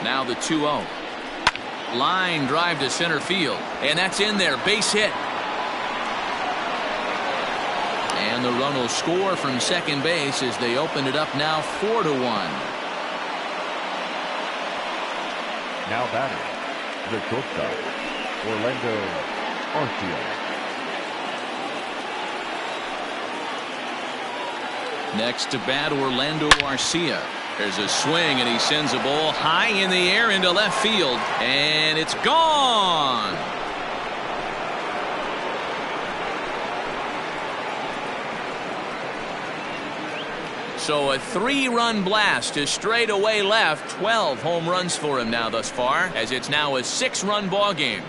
Now the 2-0. Line drive to center field. And that's in there. Base hit. And the run will score from second base as they open it up now 4-1. Now batting, the shortstop, Orlando Arcia. Next to bat, Orlando Arcia. There's a swing, and he sends a ball high in the air into left field, and it's gone. So a 3-run blast to straightaway left. 12 home runs for him now thus far, as it's now a 6-run ball game.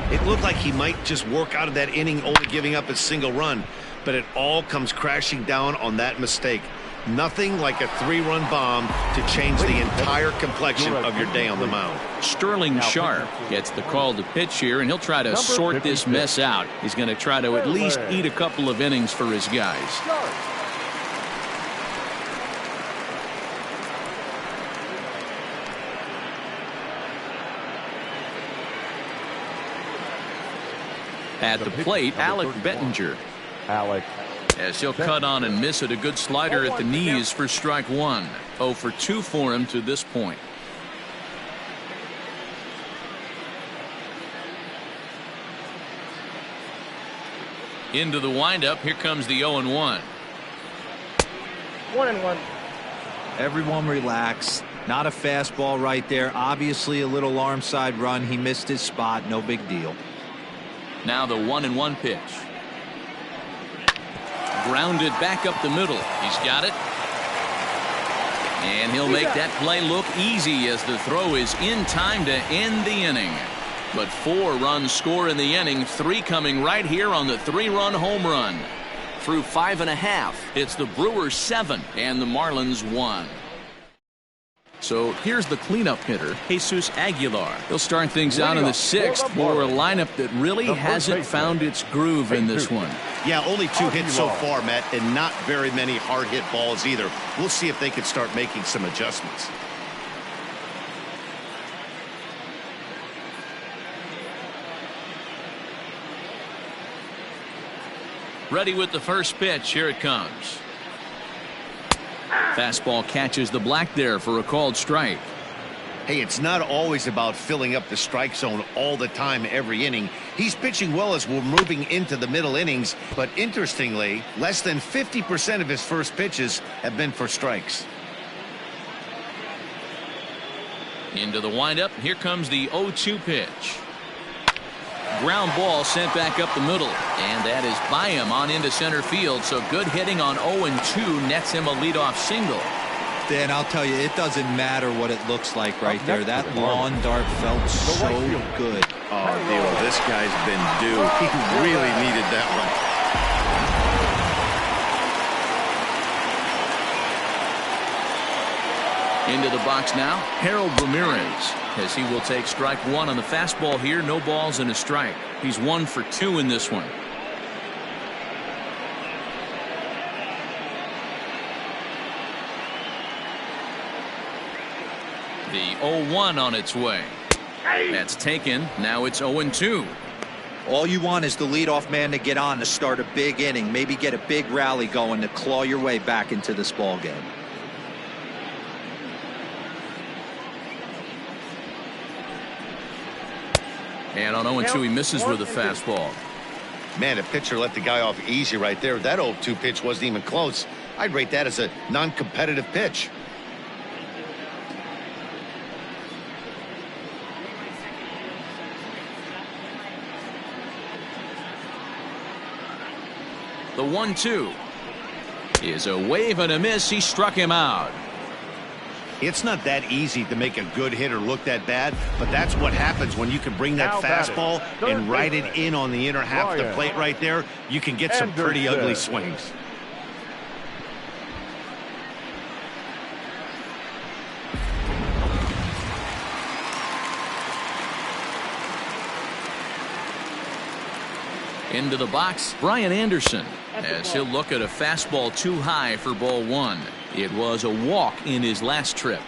It looked like he might just work out of that inning only giving up a single run, but it all comes crashing down on that mistake. Nothing like a 3-run bomb to change the entire complexion of your day on the mound. Sterling Sharp gets the call to pitch here, and he'll try to sort this mess out. He's going to try to at least eat a couple of innings for his guys. At the plate, Alec Bettinger. As he'll cut on and miss it, a good slider at the knees for strike 1. 0 for 2 for him to this point. Into the windup, here comes the 0-1. 1-1. Everyone relax. Not a fastball right there. Obviously a little arm side run. He missed his spot. No big deal. Now the 1-1 pitch. Grounded back up the middle. He's got it. And he'll make that play look easy as the throw is in time to end the inning. But 4 runs score in the inning, 3 coming right here on the 3-run home run. Through 5.5, it's the Brewers 7 and the Marlins 1. So here's the cleanup hitter, Jesus Aguilar. He'll start things out in the 6th for a lineup that really hasn't found its groove in this one. Yeah, only 2 hits so far, Matt, and not very many hard hit balls either. We'll see if they can start making some adjustments. Ready with the first pitch. Here it comes. Fastball catches the black there for a called strike. Hey, it's not always about filling up the strike zone all the time every inning. He's pitching well as we're moving into the middle innings, but interestingly, less than 50% of his first pitches have been for strikes. Into the windup. Here comes the 0-2 pitch. Ground ball sent back up the middle, and that is by him on into center field. So good hitting on 0-2 nets him a leadoff single. Dan, I'll tell you, it doesn't matter what it looks like right there. That lawn dart felt so good. Oh, Dilo, this guy's been due. He really needed that one. Into the box now, Harold Ramirez, as he will take strike one on the fastball here. No balls and a strike. He's 1 for 2 in this one. The 0-1 on its way. That's taken. Now it's 0-2. All you want is the leadoff man to get on to start a big inning, maybe get a big rally going to claw your way back into this ball game. And on 0-2 he misses with a fastball. Man, the pitcher let the guy off easy right there. That 0-2 pitch wasn't even close. I'd rate that as a non-competitive pitch. The 1-2 is a wave and a miss. He struck him out. It's not that easy to make a good hitter look that bad, but that's what happens when you can bring that fastball and ride it in on the inner half of the plate right there. You can get some pretty ugly swings. Into the box, Brian Anderson, as he'll look at a fastball too high for ball one. It was a walk in his last trip.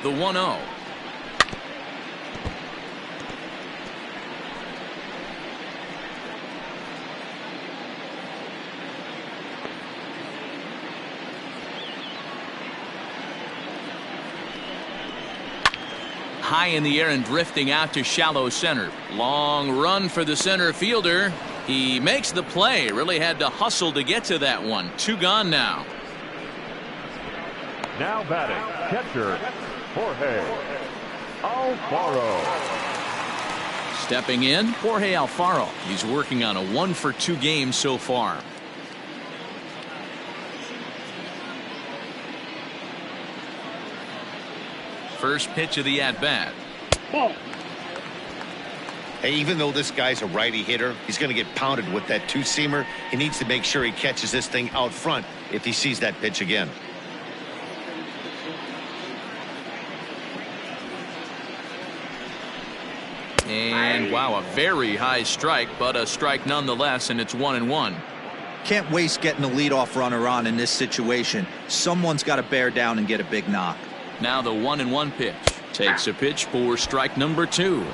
The 1-0. High in the air and drifting out to shallow center. Long run for the center fielder. He makes the play. Really had to hustle to get to that one. 2 gone now. Now batting, catcher, Jorge Alfaro. Stepping in, Jorge Alfaro. He's working on a 1-for-2 game so far. First pitch of the at-bat. Hey, even though this guy's a righty hitter, he's going to get pounded with that two-seamer. He needs to make sure he catches this thing out front if he sees that pitch again. And wow, a very high strike, but a strike nonetheless, and it's 1-1. Can't waste getting the leadoff runner on in this situation. Someone's got to bear down and get a big knock. Now the 1-1 pitch. Takes a pitch for strike number 2.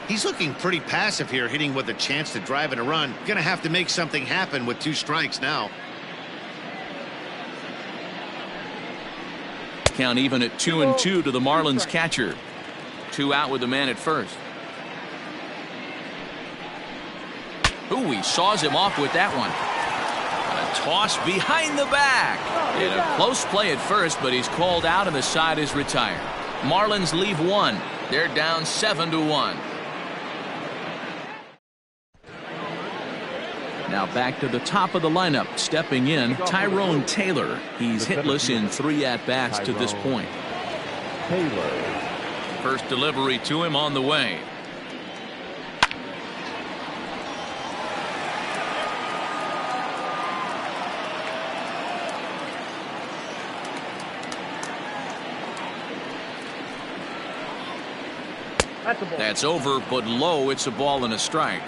He's looking pretty passive here, hitting with a chance to drive in a run. Going to have to make something happen with 2 strikes now. Count even at 2-2 to the Marlins catcher. 2 out with the man at first. Ooh, he saws him off with that one. A toss behind the back. In a close play at first, but he's called out and the side is retired. Marlins leave 1. They're down 7-1. Now back to the top of the lineup. Stepping in, Tyrone Taylor. He's hitless in 3 at-bats to this point. Taylor. First delivery to him on the way. That's over, but low. It's a ball and a strike.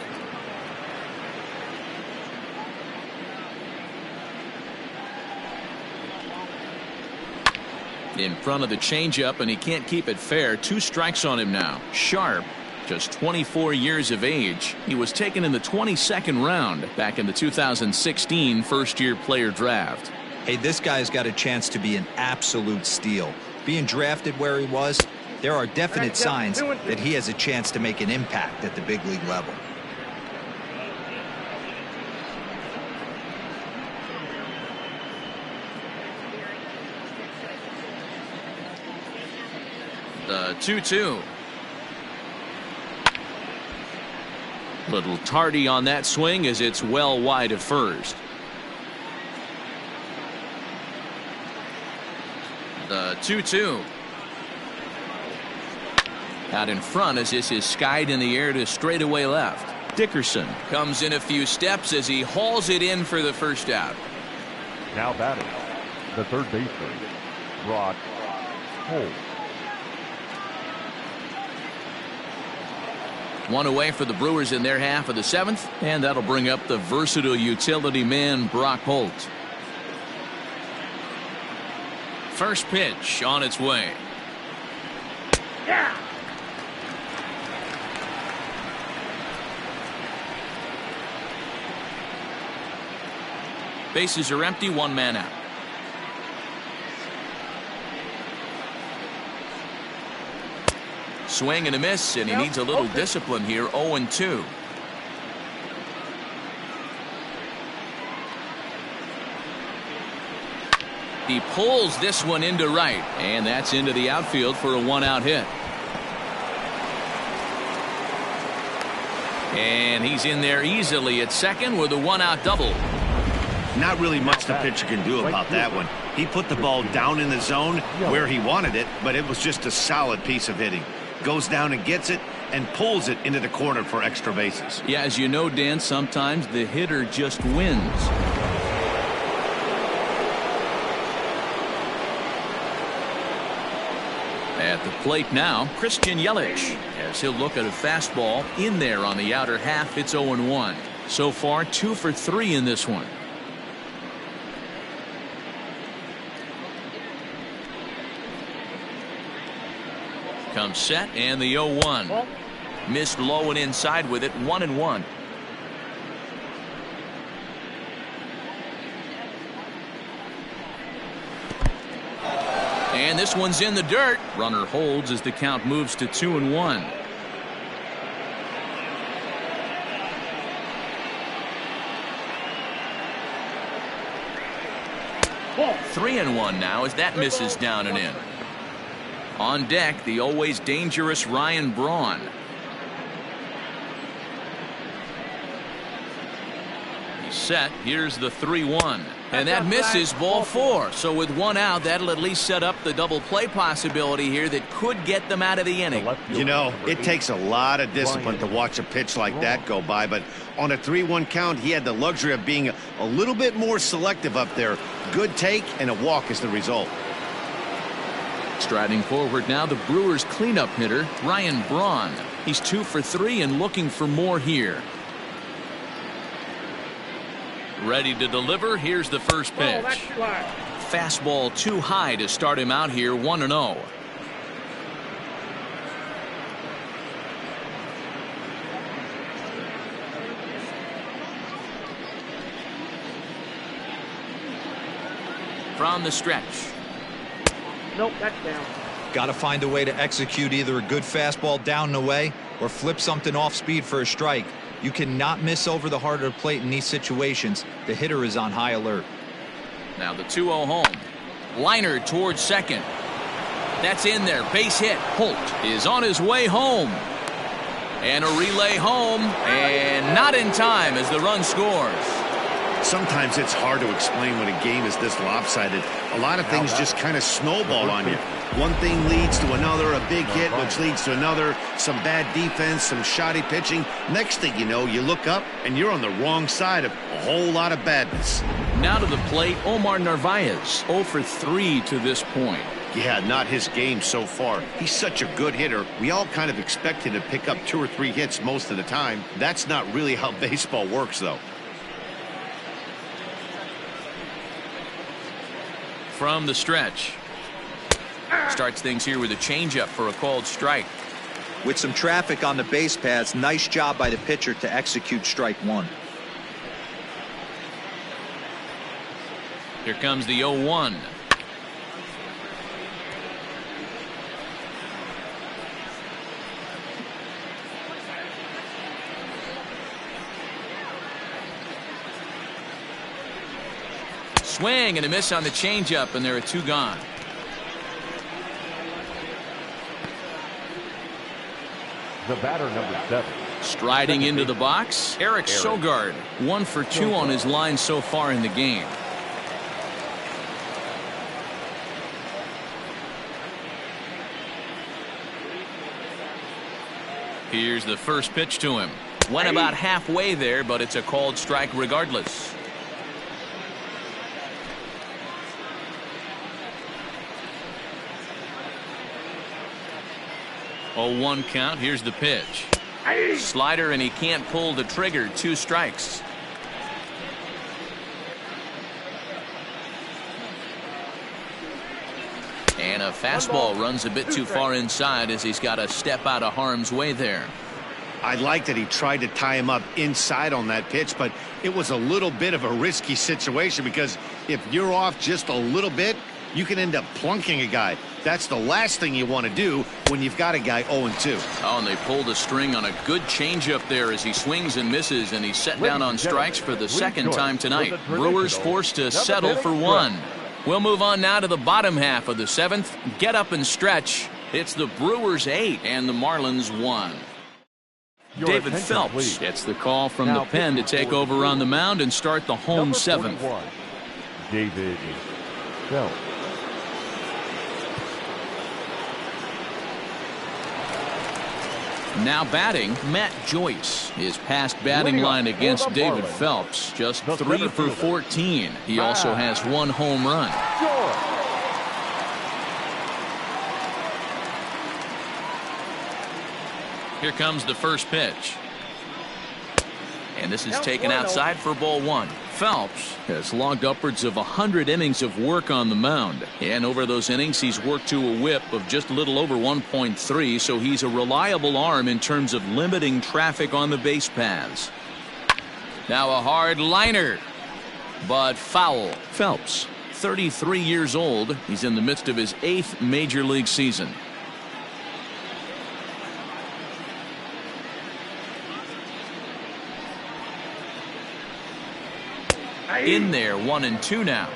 In front of the changeup, and he can't keep it fair. 2 strikes on him now. Sharp, just 24 years of age. He was taken in the 22nd round back in the 2016 first-year player draft. Hey, this guy's got a chance to be an absolute steal. Being drafted where he was, there are definite signs that he has a chance to make an impact at the big league level. The 2-2. Little tardy on that swing as it's well wide of first. The 2-2. Out in front as this is skied in the air to straightaway left. Dickerson comes in a few steps as he hauls it in for the first out. Now batting, the third baseman, Brock Holt. One away for the Brewers in their half of the seventh, and that'll bring up the versatile utility man Brock Holt. First pitch on its way. Yeah. Bases are empty, one man out. Swing and a miss, and he needs a little discipline here. 0-2. He pulls this one into right, and that's into the outfield for a one-out hit. And he's in there easily at second with a one-out double. Not really much the pitcher can do about that one. He put the ball down in the zone where he wanted it, but it was just a solid piece of hitting. Goes down and gets it and pulls it into the corner for extra bases. Yeah, as you know, Dan, sometimes the hitter just wins. At the plate now, Christian Yelich, as he'll look at a fastball in there on the outer half. It's 0-1. So far, 2 for 3 in this one. Comes set, and the 0-1. Missed low and inside with it. 1-1. And this one's in the dirt. Runner holds as the count moves to 2-1. Ball. 3-1 now as that misses down and in. On deck, the always dangerous Ryan Braun. He's set. Here's the 3-1. And that misses, ball 4. So with one out, that'll at least set up the double play possibility here that could get them out of the inning. You know, it takes a lot of discipline to watch a pitch like that go by, but on a 3-1 count, he had the luxury of being a little bit more selective up there. Good take and a walk is the result. Striding forward now, the Brewers cleanup hitter, Ryan Braun. He's 2 for 3 and looking for more here. Ready to deliver. Here's the first pitch. Fastball too high to start him out here. 1-0. From the stretch. Nope, that's down. Got to find a way to execute either a good fastball down and away or flip something off speed for a strike. You cannot miss over the heart of the plate in these situations. The hitter is on high alert. Now the 2-0 home. Liner towards second. That's in there. Base hit. Holt is on his way home. And a relay home. And not in time as the run scores. Sometimes it's hard to explain when a game is this lopsided. A lot of things just kind of snowball on you. One thing leads to another, a big hit, which leads to another, some bad defense, some shoddy pitching. Next thing you know, you look up and you're on the wrong side of a whole lot of badness. Now to the plate, Omar Narvaez, 0 for 3 to this point. Yeah, not his game so far. He's such a good hitter. We all kind of expect him to pick up 2 or 3 hits most of the time. That's not really how baseball works, though. From the stretch. Starts things here with a changeup for a called strike. With some traffic on the base paths, nice job by the pitcher to execute strike 1. Here comes the 0-1. Swing and a miss on the changeup, and there are 2 gone. The batter, number 7. Striding into the box, Eric Sogard. 1 for 2 on his line so far in the game. Here's the first pitch to him. Went about halfway there, but it's a called strike regardless. 0-1 count. Here's the pitch. Slider, and he can't pull the trigger. 2 strikes. And a fastball runs a bit too far inside as he's got to step out of harm's way there. I like that he tried to tie him up inside on that pitch, but it was a little bit of a risky situation because if you're off just a little bit, you can end up plunking a guy. That's the last thing you want to do when you've got a guy 0-2. Oh, and they pulled a string on a good changeup there as he swings and misses, and he's set down on strikes for the second time tonight. Brewers forced to settle for 1. We'll move on now to the bottom half of the 7th. Get up and stretch. It's the Brewers 8 and the Marlins 1. David Phelps gets the call from the pen to take over on the mound and start the home 7th. David Phelps. Now batting, Matt Joyce. His past batting line against David Phelps, just 3 for 14. He also has 1 home run. Here comes the first pitch. And this is taken outside for ball 1. Phelps has logged upwards of 100 innings of work on the mound. And over those innings, he's worked to a whip of just a little over 1.3, so he's a reliable arm in terms of limiting traffic on the base paths. Now a hard liner, but foul. Phelps, 33 years old. He's in the midst of his 8th major league season. In there, 1-2 now.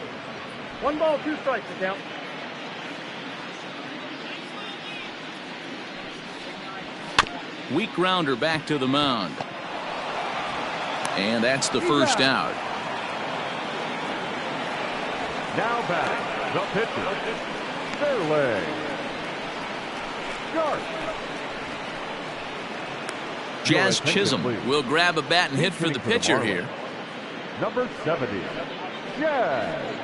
1 ball, 2 strikes to count. Weak grounder back to the mound. And that's the first out. Now back, the pitcher, Fairley. Sharp. Jazz Chisholm will grab a bat and hit for the pitcher here. Number 70, Jazz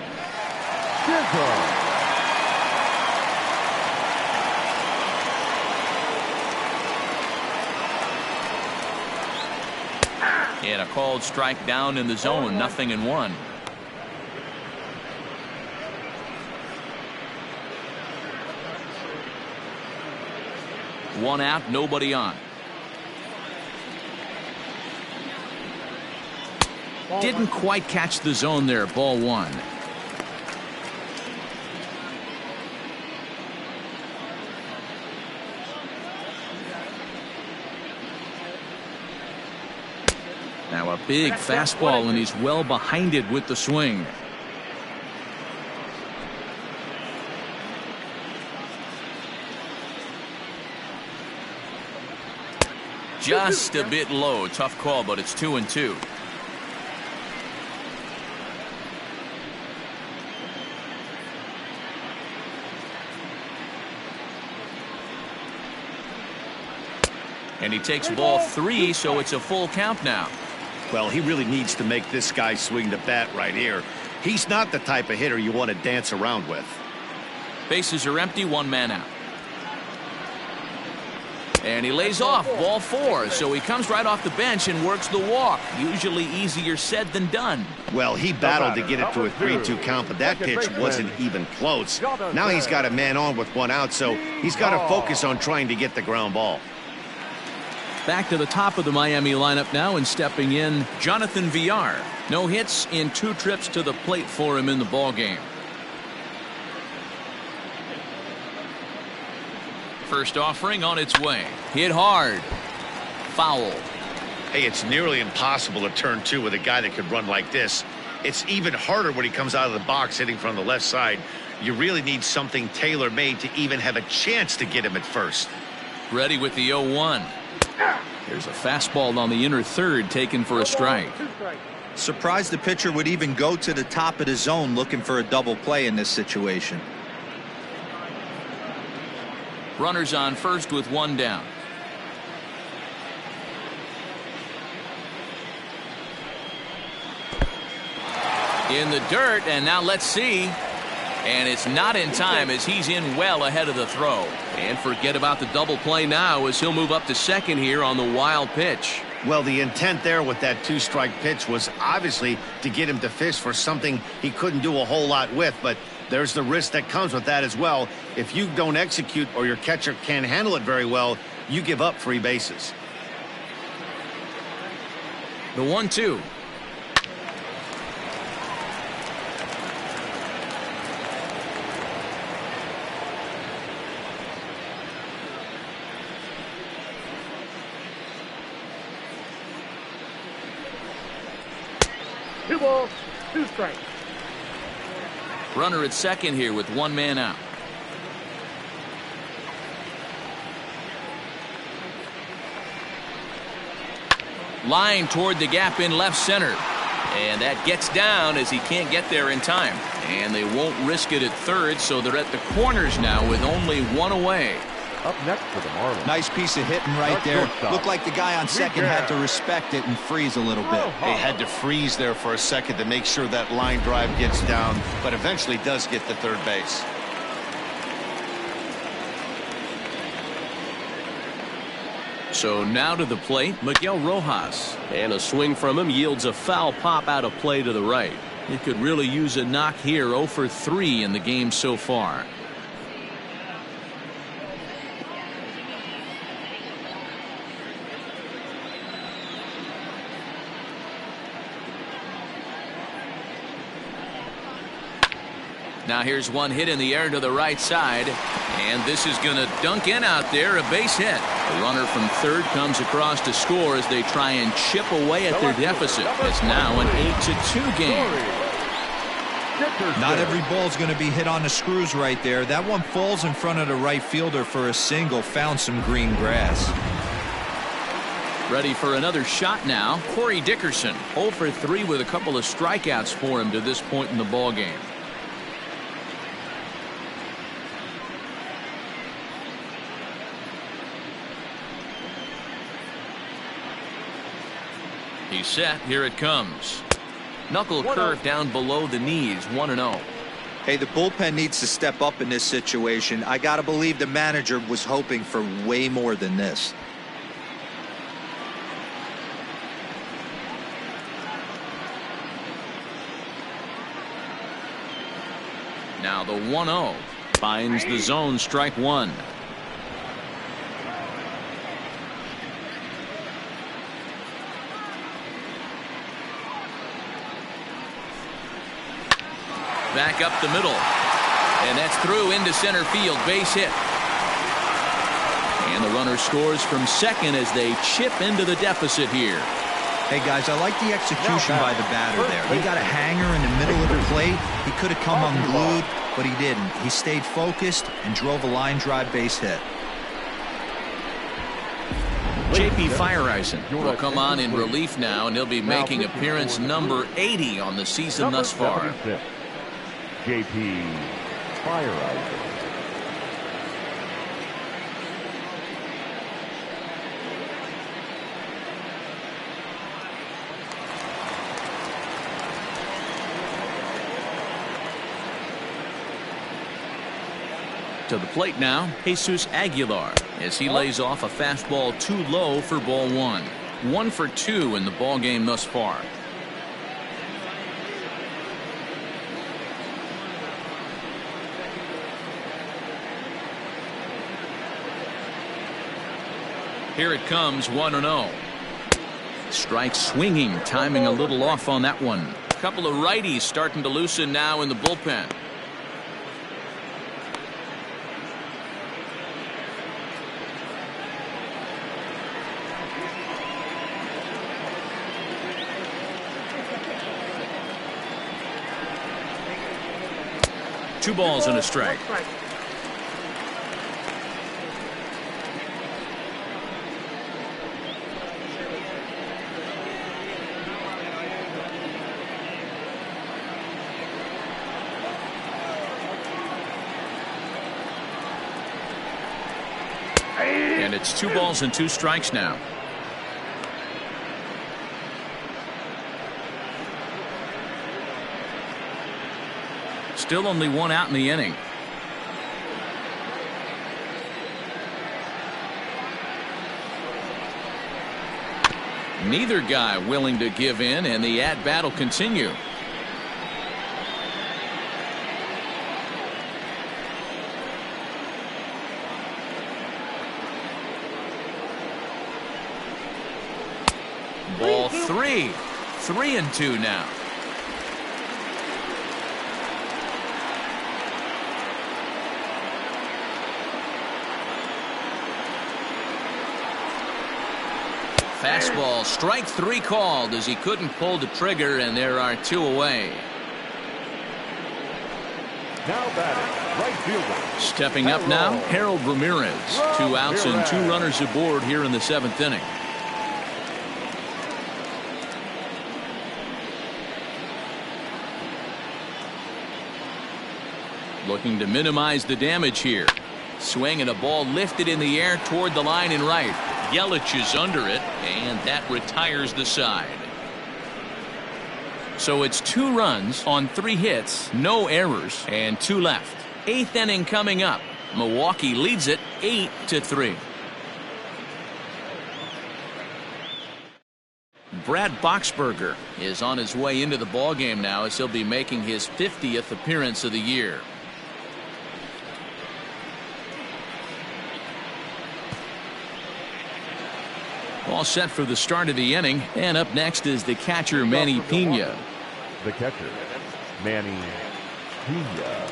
Chisholm. And a called strike down in the zone, 0-1. One out, nobody on. Didn't quite catch the zone there, ball 1. Now a big fastball, and he's well behind it with the swing. Just a bit low. Tough call, but it's 2-2. And he takes ball 3, so it's a full count now. Well, he really needs to make this guy swing the bat right here. He's not the type of hitter you want to dance around with. Bases are empty, 1 man out. And he lays off, ball 4, so he comes right off the bench and works the walk. Usually easier said than done. Well, he battled to get it to a 3-2 count, but that pitch wasn't even close. Now he's got a man on with 1 out, so he's got to focus on trying to get the ground ball. Back to the top of the Miami lineup now, and stepping in, Jonathan Villar. No hits in 2 trips to the plate for him in the ballgame. First offering on its way. Hit hard. Foul. Hey, it's nearly impossible to turn 2 with a guy that could run like this. It's even harder when he comes out of the box hitting from the left side. You really need something tailor-made to even have a chance to get him at first. Ready with the 0-1. There's a fastball on the inner third taken for a strike. Surprised the pitcher would even go to the top of the zone looking for a double play in this situation. Runners on first with one down. In the dirt, and now let's see. And it's not in time as he's in well ahead of the throw. And forget about the double play now as he'll move up to second here on the wild pitch. Well, the intent there with that two-strike pitch was obviously to get him to fish for something he couldn't do a whole lot with, but there's the risk that comes with that as well. If you don't execute or your catcher can't handle it very well, you give up free bases. The 1-2. Two balls, two strikes. Runner at second here with one man out. Line toward the gap in left center. And that gets down as he can't get there in time. And they won't risk it at third, so they're at the corners now with only one away. Up next for the Marlins. Nice piece of hitting right there. Looked like the guy on second had to respect it and freeze a little bit. They had to freeze there for a second to make sure that line drive gets down, but eventually does get to third base. So now to the plate, Miguel Rojas. And a swing from him yields a foul pop out of play to the right. He could really use a knock here. 0 for 3 in the game so far. Now here's one hit in the air to the right side, and this is going to dunk in out there, a base hit. The runner from third comes across to score as they try and chip away at their deficit. It's now an 8-2 game. Not every ball's going to be hit on the screws right there. That one falls in front of the right fielder for a single. Found some green grass. Ready for another shot now. Corey Dickerson, 0 for 3 with a couple of strikeouts for him to this point in the ball game. He's set. Here it comes. Knuckle curve down below the knees. 1-0. Hey, the bullpen needs to step up in this situation. I gotta believe the manager was hoping for way more than this. Now the 1-0 finds the zone. Strike one. Back up the middle. And that's through into center field. Base hit. And the runner scores from second as they chip into the deficit here. Hey, guys, I like the execution by the batter there. He got a hanger in the middle of the plate. He could have come unglued, but he didn't. He stayed focused and drove a line drive base hit. J.P. Fireisen will come on in relief now, and he'll be making appearance number 80 on the season thus far. J.P. Fireisen. To the plate now, Jesus Aguilar, as he lays off a fastball too low for ball one. 1 for 2 in the ball game thus far. Here it comes. 1-0. Strike swinging, timing a little off on that one. A couple of righties starting to loosen now in the bullpen. Two balls and a strike. it's 2 balls and 2 strikes now. Still only 1 out in the inning. Neither guy willing to give in, and the at-bat will continue. Ball 3. 3-2 now. Fastball, strike 3 called as he couldn't pull the trigger, and there are 2 away. Now batting, right fielder. Stepping up now, Harold Ramirez. 2 outs and 2 runners aboard here in the 7th inning. Looking to minimize the damage here. Swing and a ball lifted in the air toward the line and right. Yelich is under it, and that retires the side. So it's 2 runs on 3 hits, no errors, and 2 left. 8th inning coming up. Milwaukee leads it 8-3. Brad Boxberger is on his way into the ballgame now as he'll be making his 50th appearance of the year. All set for the start of the inning, and up next is the catcher Manny Pena. The catcher, Manny Pena.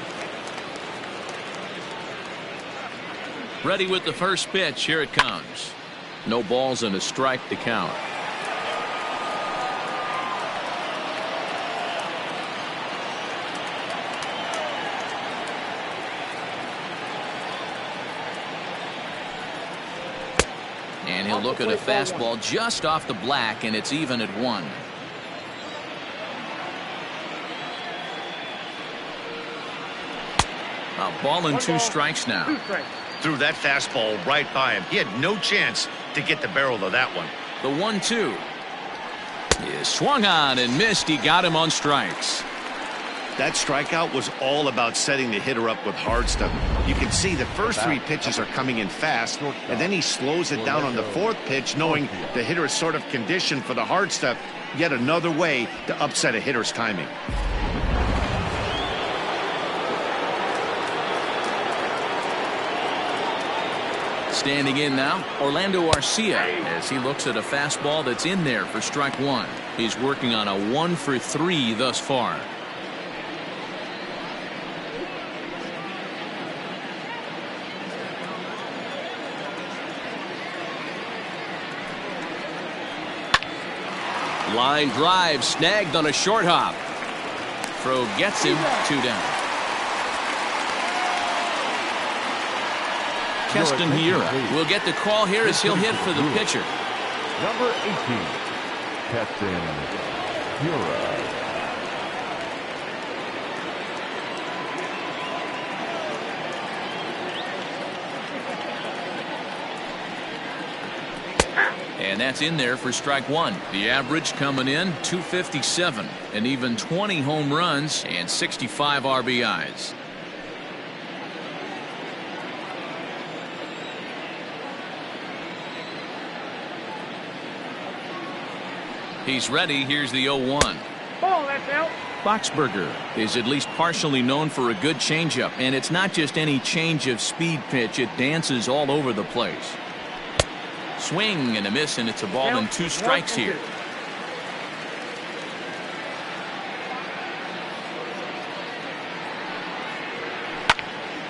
Ready with the first pitch. Here it comes. No balls and a strike to count. And he'll look at a fastball just off the black, and it's even at 1. A ball and 2 strikes now. Threw that fastball right by him. He had no chance to get the barrel of that one. The 1-2 is swung on and missed. He got him on strikes. That strikeout was all about setting the hitter up with hard stuff. You can see the first 3 pitches are coming in fast, and then he slows it down on the 4th pitch, knowing the hitter is sort of conditioned for the hard stuff. Yet another way to upset a hitter's timing. Standing in now, Orlando Arcia, as he looks at a fastball that's in there for strike 1. He's working on a 1-for-3 thus far. Line drive snagged on a short hop. Throw gets him 2 down. Keston Hiura will get the call here as he'll hit for the pitcher. Number 18, Keston Hiura. And that's in there for strike 1. The average coming in 257, and even 20 home runs and 65 RBIs. He's ready. Here's the 0-1. Ball, that's out. Boxberger is at least partially known for a good changeup, and it's not just any change of speed pitch. It dances all over the place. Swing and a miss, and it's a ball and 2 strikes here.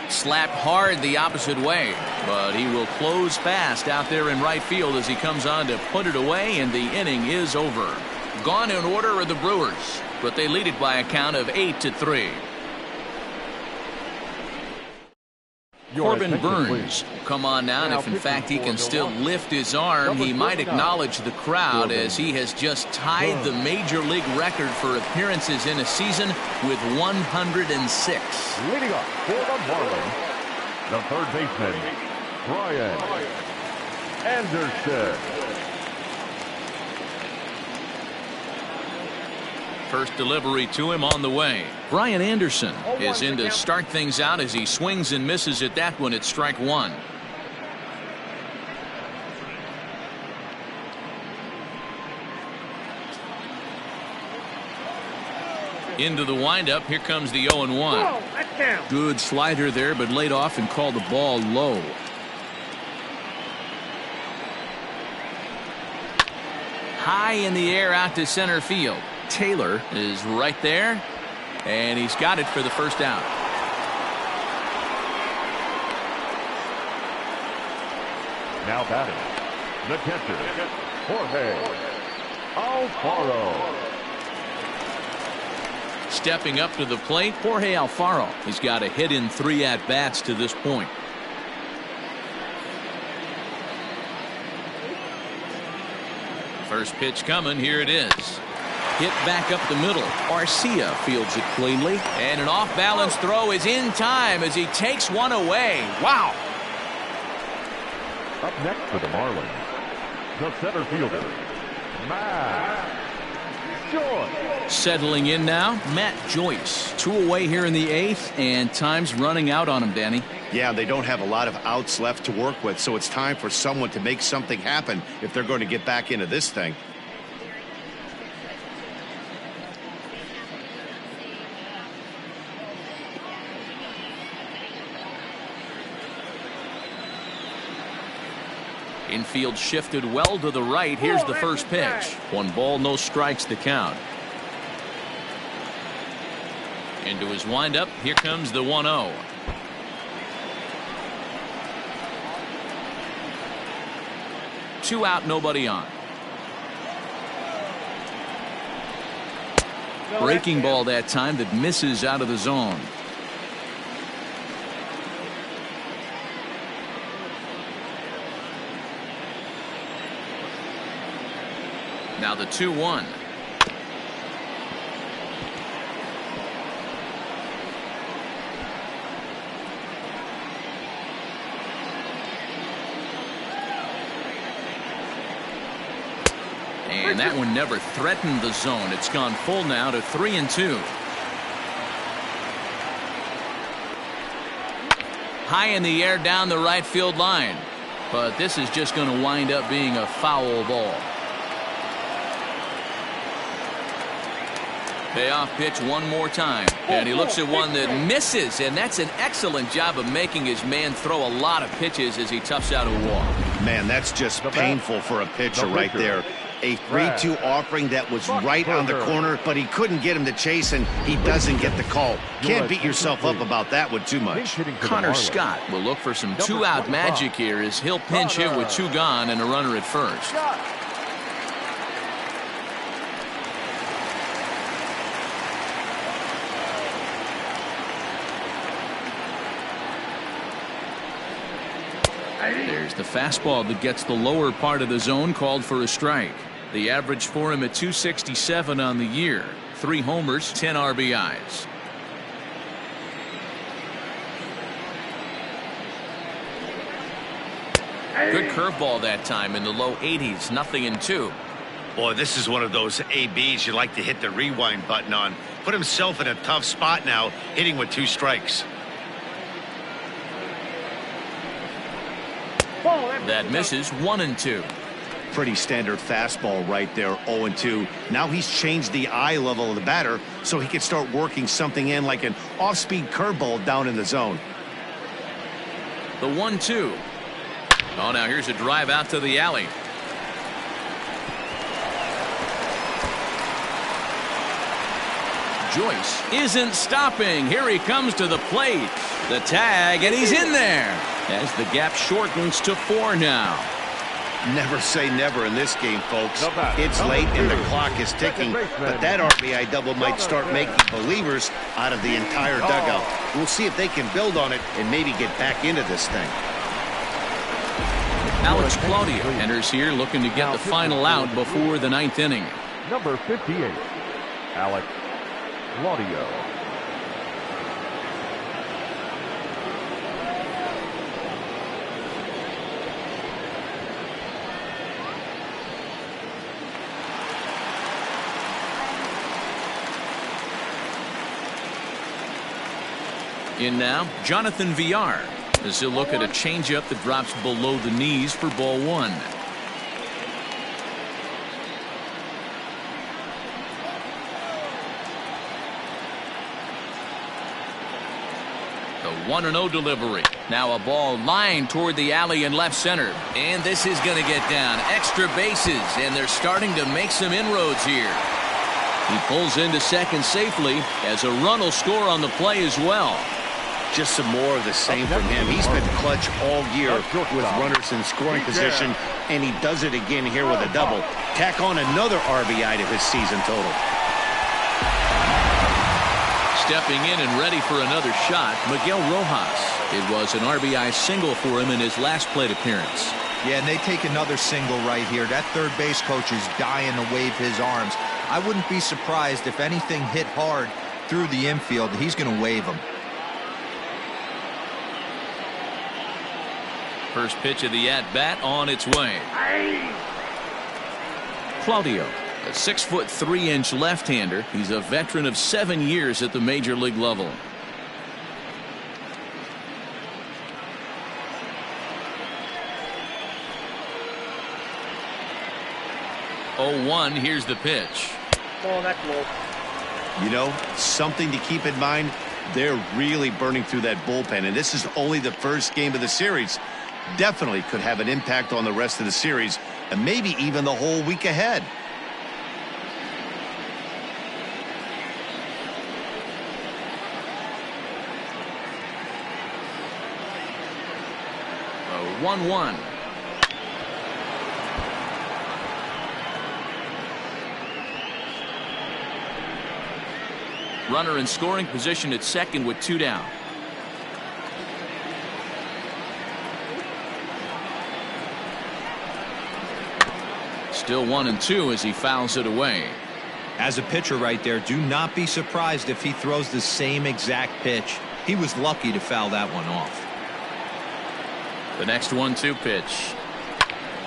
Slapped hard the opposite way, but he will close fast out there in right field as he comes on to put it away, and the inning is over. Gone in order are the Brewers, but they lead it by a count of 8-3. Corbin Burns will come on now, and if in fact he can still lift his arm, he might acknowledge the crowd as he has just tied the major league record for appearances in a season with 106. Leading up for the Marlins, the third baseman, Brian Anderson. First delivery to him on the way. Brian Anderson is in to start things out as he swings and misses at that one at strike one. Into the windup. Here comes the 0-1. Good slider there, but laid off and called the ball low. High in the air out to center field. Taylor is right there, and he's got it for the first out. Now batting, the catcher, Jorge Alfaro. Stepping up to the plate, Jorge Alfaro. He's got a hit in 3 at-bats to this point. First pitch coming. Here it is. Hit back up the middle. Arcia fields it cleanly. And an off-balance throw is in time as he takes one away. Wow. Up next for the Marlins, the center fielder, Matt Joyce. Settling in now, Matt Joyce. 2 away here in the 8th, and time's running out on him, Danny. Yeah, they don't have a lot of outs left to work with, so it's time for someone to make something happen if they're going to get back into this thing. Infield shifted well to the right. Here's the first pitch. 1 ball, no strikes to count. Into his windup. Here comes the 1-0. Two out, nobody on. Breaking ball that time that misses out of the zone. Now the 2-1. And that one never threatened the zone. It's gone full now to 3-2. High in the air down the right field line. But this is just going to wind up being a foul ball. Payoff pitch one more time. And he looks at one that misses. And that's an excellent job of making his man throw a lot of pitches as he toughs out a walk. Man, that's just painful for a pitcher right there. A 3-2 offering that was right on the corner, but he couldn't get him to chase, and he doesn't get the call. Can't beat yourself up about that one too much. Connor Scott will look for some 2-out magic here as he'll pinch hit with 2 gone and a runner at first. There's the fastball that gets the lower part of the zone, called for a strike. The average for him at 267 on the year. 3 homers, 10 RBIs. Good curveball that time in the low 80s. 0-2. Boy, this is one of those ABs you like to hit the rewind button on. Put himself in a tough spot now, hitting with 2 strikes. That misses. 1-2. Pretty standard fastball right there. 0-2. Now he's changed the eye level of the batter so he can start working something in like an off-speed curveball down in the zone. The 1-2. Oh, now here's a drive out to the alley. Joyce isn't stopping. Here he comes to the plate. The tag, and he's in there as the gap shortens to 4 now. Never say never in this game, folks. It's late and the clock is ticking, but that RBI double might start making believers out of the entire dugout. We'll see if they can build on it and maybe get back into this thing. Alex Claudio enters here looking to get the final out before the 9th inning. Number 58, Alex Claudio. In now, Jonathan Villar, as he'll look at a changeup that drops below the knees for ball 1. The 1-0 delivery. Now a ball lined toward the alley in left center. And this is going to get down. Extra bases, and they're starting to make some inroads here. He pulls into second safely as a run will score on the play as well. Just some more of the same from him. He's been clutch all year with runners in scoring position, and he does it again here with a double. Tack on another RBI to his season total. Stepping in and ready for another shot, Miguel Rojas. It was an RBI single for him in his last plate appearance. Yeah, and they take another single right here. That third base coach is dying to wave his arms. I wouldn't be surprised if anything hit hard through the infield. He's going to wave them. First pitch of the at-bat on its way. Claudio, a 6'3" left-hander. He's a veteran of 7 years at the major league level. Oh, 1, here's the pitch. Oh, that's low. You know, something to keep in mind, they're really burning through that bullpen, and this is only the first game of the series. Definitely could have an impact on the rest of the series, and maybe even the whole week ahead. A 1-1. Runner in scoring position at second with 2 down. Still 1-2 as he fouls it away. As a pitcher right there, do not be surprised if he throws the same exact pitch. He was lucky to foul that one off. The next 1-2 pitch.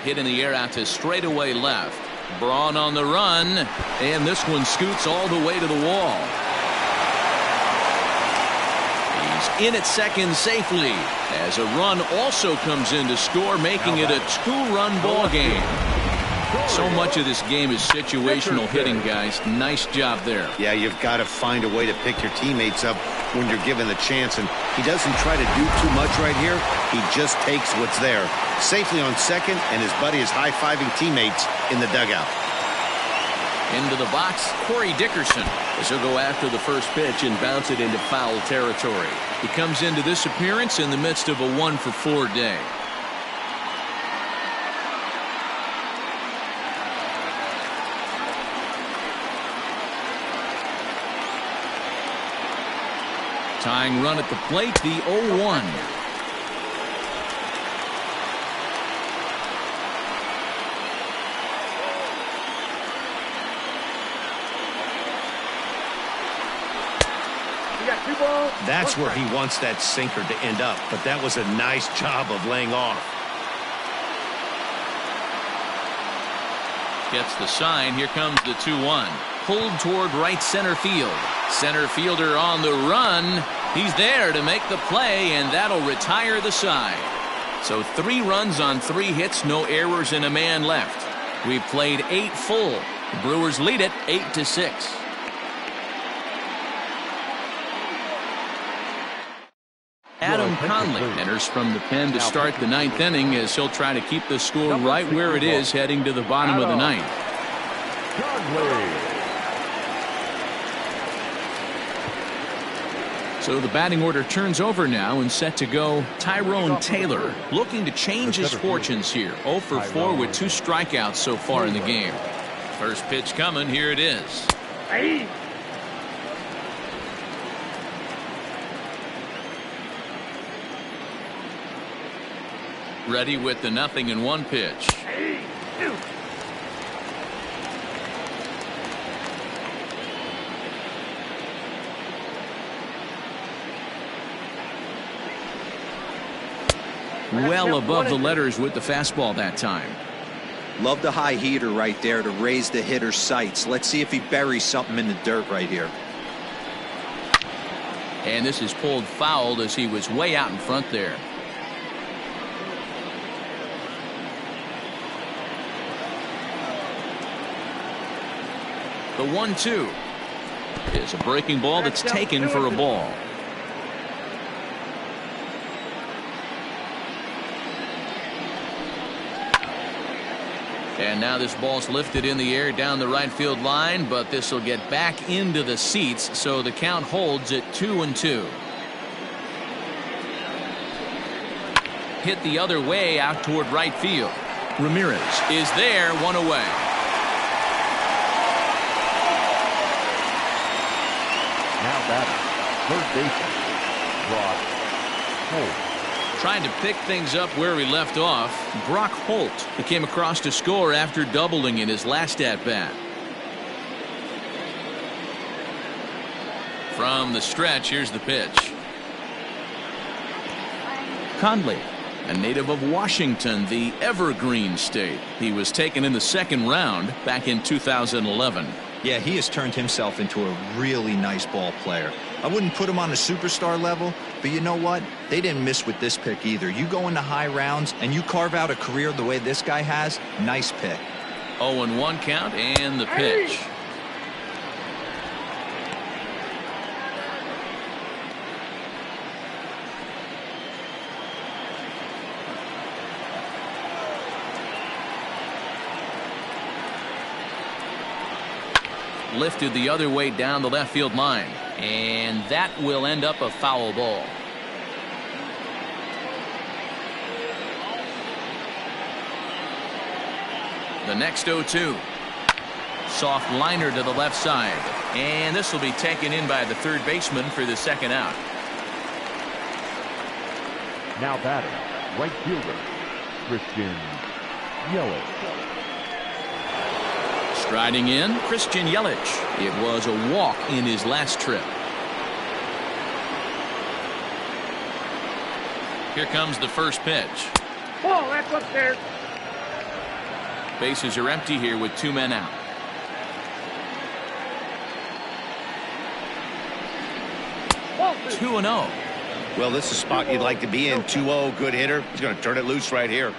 Hit in the air out to straightaway left. Braun on the run, and this one scoots all the way to the wall. He's in at second safely as a run also comes in to score, making it a 2-run ball game. So much of this game is situational hitting, guys. Nice job there. Yeah, you've got to find a way to pick your teammates up when you're given the chance, and he doesn't try to do too much right here. He just takes what's there. Safely on second, and his buddy is high-fiving teammates in the dugout. Into the box, Corey Dickerson, as he'll go after the first pitch and bounce it into foul territory. He comes into this appearance in the midst of a 1-for-4 day. Tying run at the plate, the 0-1. That's where he wants that sinker to end up, but that was a nice job of laying off. Gets the sign. Here comes the 2-1. Pulled toward right center field. Center fielder on the run. He's there to make the play, and that'll retire the side. So 3 runs on 3 hits, no errors, and a man left. We've played 8 full. The Brewers lead it 8-6. Adam Conley enters from the pen to start the 9th inning as he'll try to keep the score right where it is heading to the bottom of the 9th. So the batting order turns over now and set to go Tyrone Taylor, looking to change his fortunes here. 0 for 4 with 2 strikeouts so far in the game. First pitch coming. Here it is. Ready with the 0-1 pitch. Well above the letters with the fastball that time. Love the high heater right there to raise the hitter's sights. Let's see if he buries something in the dirt right here. And this is pulled foul as he was way out in front there. The 1-2 is a breaking ball that's taken for a ball. And now this ball's lifted in the air down the right field line, but this will get back into the seats, so the count holds at 2-2. Hit the other way out toward right field. Ramirez is there, one away. Now batting, third baseman, Brock Holt. Trying to pick things up where he left off, Brock Holt. He came across to score after doubling in his last at-bat. From the stretch, here's the pitch. Conley, a native of Washington, the Evergreen State. He was taken in the second round back in 2011. Yeah, he has turned himself into a really nice ball player. I wouldn't put him on a superstar level, but you know what? They didn't miss with this pick either. You go into high rounds and you carve out a career the way this guy has. Nice pick. 0-1 count and the pitch. Lifted the other way down the left field line, and that will end up a foul ball. The next 0-2. Soft liner to the left side, and this will be taken in by the third baseman for the second out. Now batting, right fielder, Christian Yelich. Striding in, Christian Yelich. It was a walk in his last trip. Here comes the first pitch. Ball, that's upstairs. Bases are empty here with 2 men out. Ball, 2-0. Well, this is a spot you'd like to be in. 2-0, good hitter. He's going to turn it loose right here.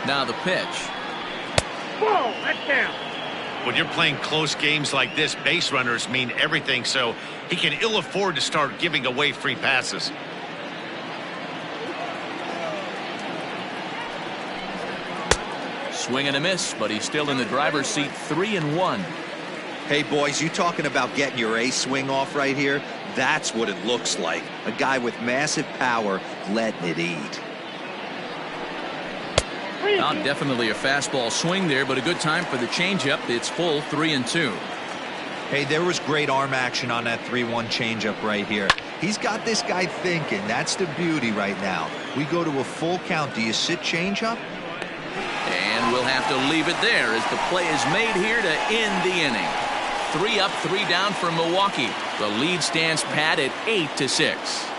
Now the pitch. ball, that's down. When you're playing close games like this, base runners mean everything, so he can ill afford to start giving away free passes. Swing and a miss, but he's still in the driver's seat. 3-1. Hey, boys, you talking about getting your ace swing off right here? That's what it looks like. A guy with massive power letting it eat. Well, definitely a fastball swing there, but a good time for the changeup. It's full 3-2. Hey, there was great arm action on that 3-1 changeup right here. He's got this guy thinking. That's the beauty right now. We go to a full count. Do you sit changeup? And we'll have to leave it there as the play is made here to end the inning. 3 up, 3 down for Milwaukee. The lead stands pat at 8-6.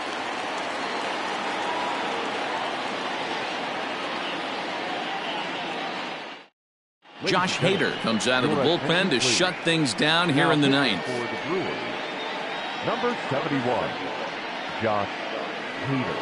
Josh Hader comes out of the bullpen to shut things down here in the ninth. For the Brewers, number 71, Josh Hader.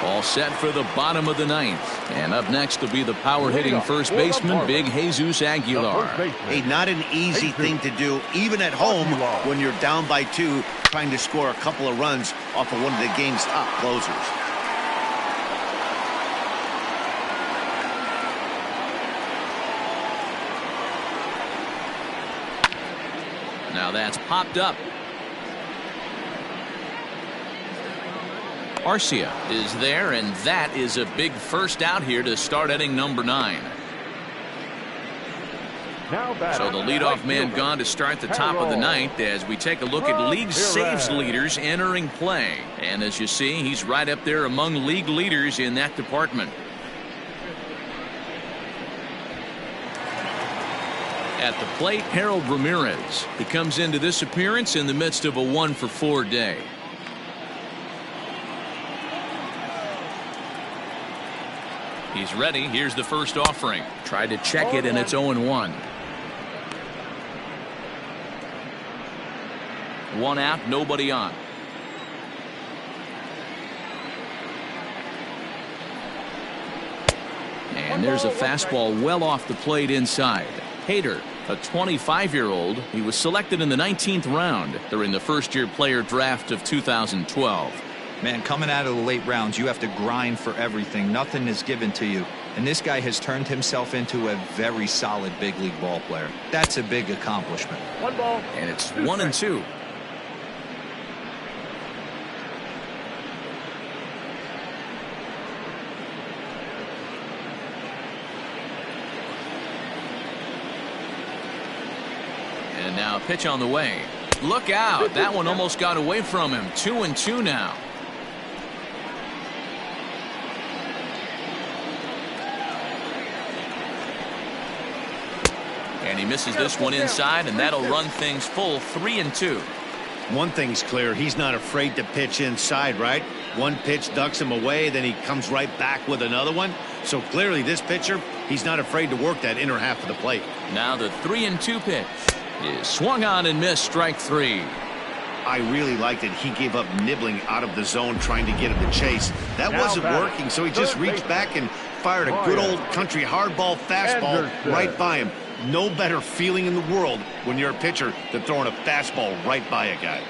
All set for the bottom of the ninth. And up next will be the power-hitting first baseman, Big Jesus Aguilar. Hey, not an easy thing to do, even at home when you're down by 2, trying to score a couple of runs off of one of the game's top closers. Now that's popped up. Arcia is there, and that is a big first out here to start inning number 9. So the leadoff man gone to start the top of the ninth as we take a look at league saves leaders entering play. And as you see, he's right up there among league leaders in that department. At the plate, Harold Ramirez. He comes into this appearance in the midst of a 1-for-4 day. He's ready. Here's the first offering. Tried to check it, and it's 0-1. One out, nobody on. And there's a fastball well off the plate inside. Hader, a 25-year-old. He was selected in the 19th round during the first-year player draft of 2012. Man, coming out of the late rounds, you have to grind for everything. Nothing is given to you. And this guy has turned himself into a very solid big league ball player. That's a big accomplishment. One ball. And it's 1-2. And now pitch on the way. Look out. That one almost got away from him. 2-2 now. And he misses this one inside, and that'll run things full. 3-2. One thing's clear. He's not afraid to pitch inside, right? One pitch ducks him away, then he comes right back with another one. So clearly this pitcher, he's not afraid to work that inner half of the plate. Now the 3-2 pitch is swung on and missed. Strike 3. I really liked it. He gave up nibbling out of the zone trying to get him to chase. That wasn't working, so he just reached back and fired a good old country hardball fastball right by him. No better feeling in the world when you're a pitcher than throwing a fastball right by a guy.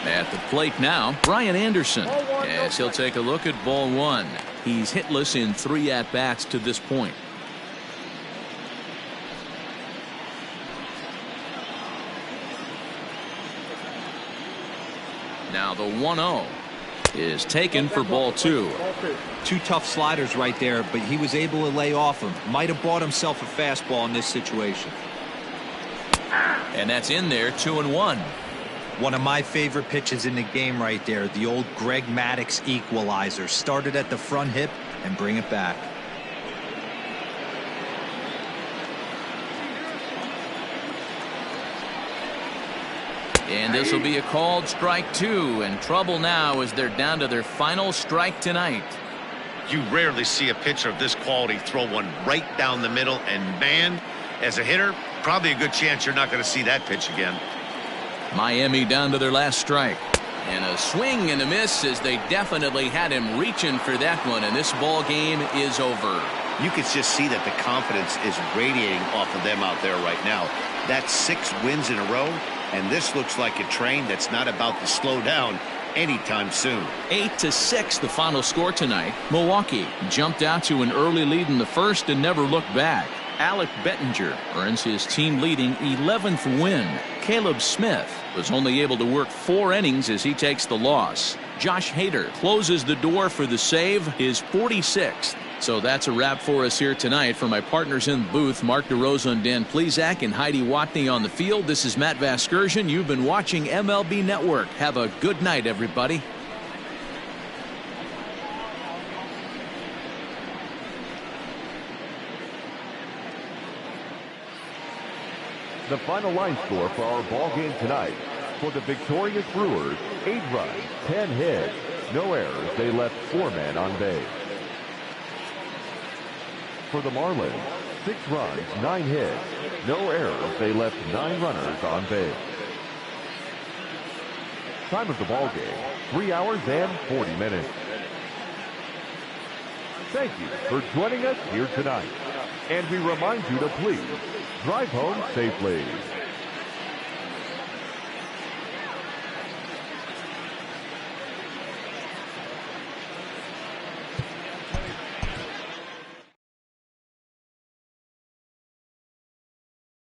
At the plate now, Brian Anderson, as he'll take a look at ball 1. He's hitless in 3 at-bats to this point. Now the 1-0 is taken for ball 2. 2 tough sliders right there, but he was able to lay off him. Might have bought himself a fastball in this situation. And that's in there. 2-1. One of my favorite pitches in the game right there, the old Greg Maddux equalizer. Started at the front hip and bring it back. And this will be a called strike 2, and trouble now as they're down to their final strike tonight. You rarely see a pitcher of this quality throw one right down the middle, and man, as a hitter, probably a good chance you're not going to see that pitch again. Miami down to their last strike. And a swing and a miss as they definitely had him reaching for that one, and this ball game is over. You can just see that the confidence is radiating off of them out there right now. That's 6 wins in a row, and this looks like a train that's not about to slow down anytime soon. 8-6 the final score tonight. Milwaukee jumped out to an early lead in the first and never looked back. Alec Bettinger earns his team-leading 11th win. Caleb Smith was only able to work 4 innings as he takes the loss. Josh Hader closes the door for the save, his 46th. So that's a wrap for us here tonight. For my partners in the booth, Mark DeRosa and Dan Plesac and Heidi Watney on the field, this is Matt Vasgersian. You've been watching MLB Network. Have a good night, everybody. The final line score for our ball game tonight. For the victorious Brewers, 8 runs, 10 hits, no errors. They left 4 men on base. For the Marlins, 6 runs, 9 hits, no errors. They left 9 runners on base. Time of the ball game, 3 hours and 40 minutes. Thank you for joining us here tonight. And we remind you to please drive home safely.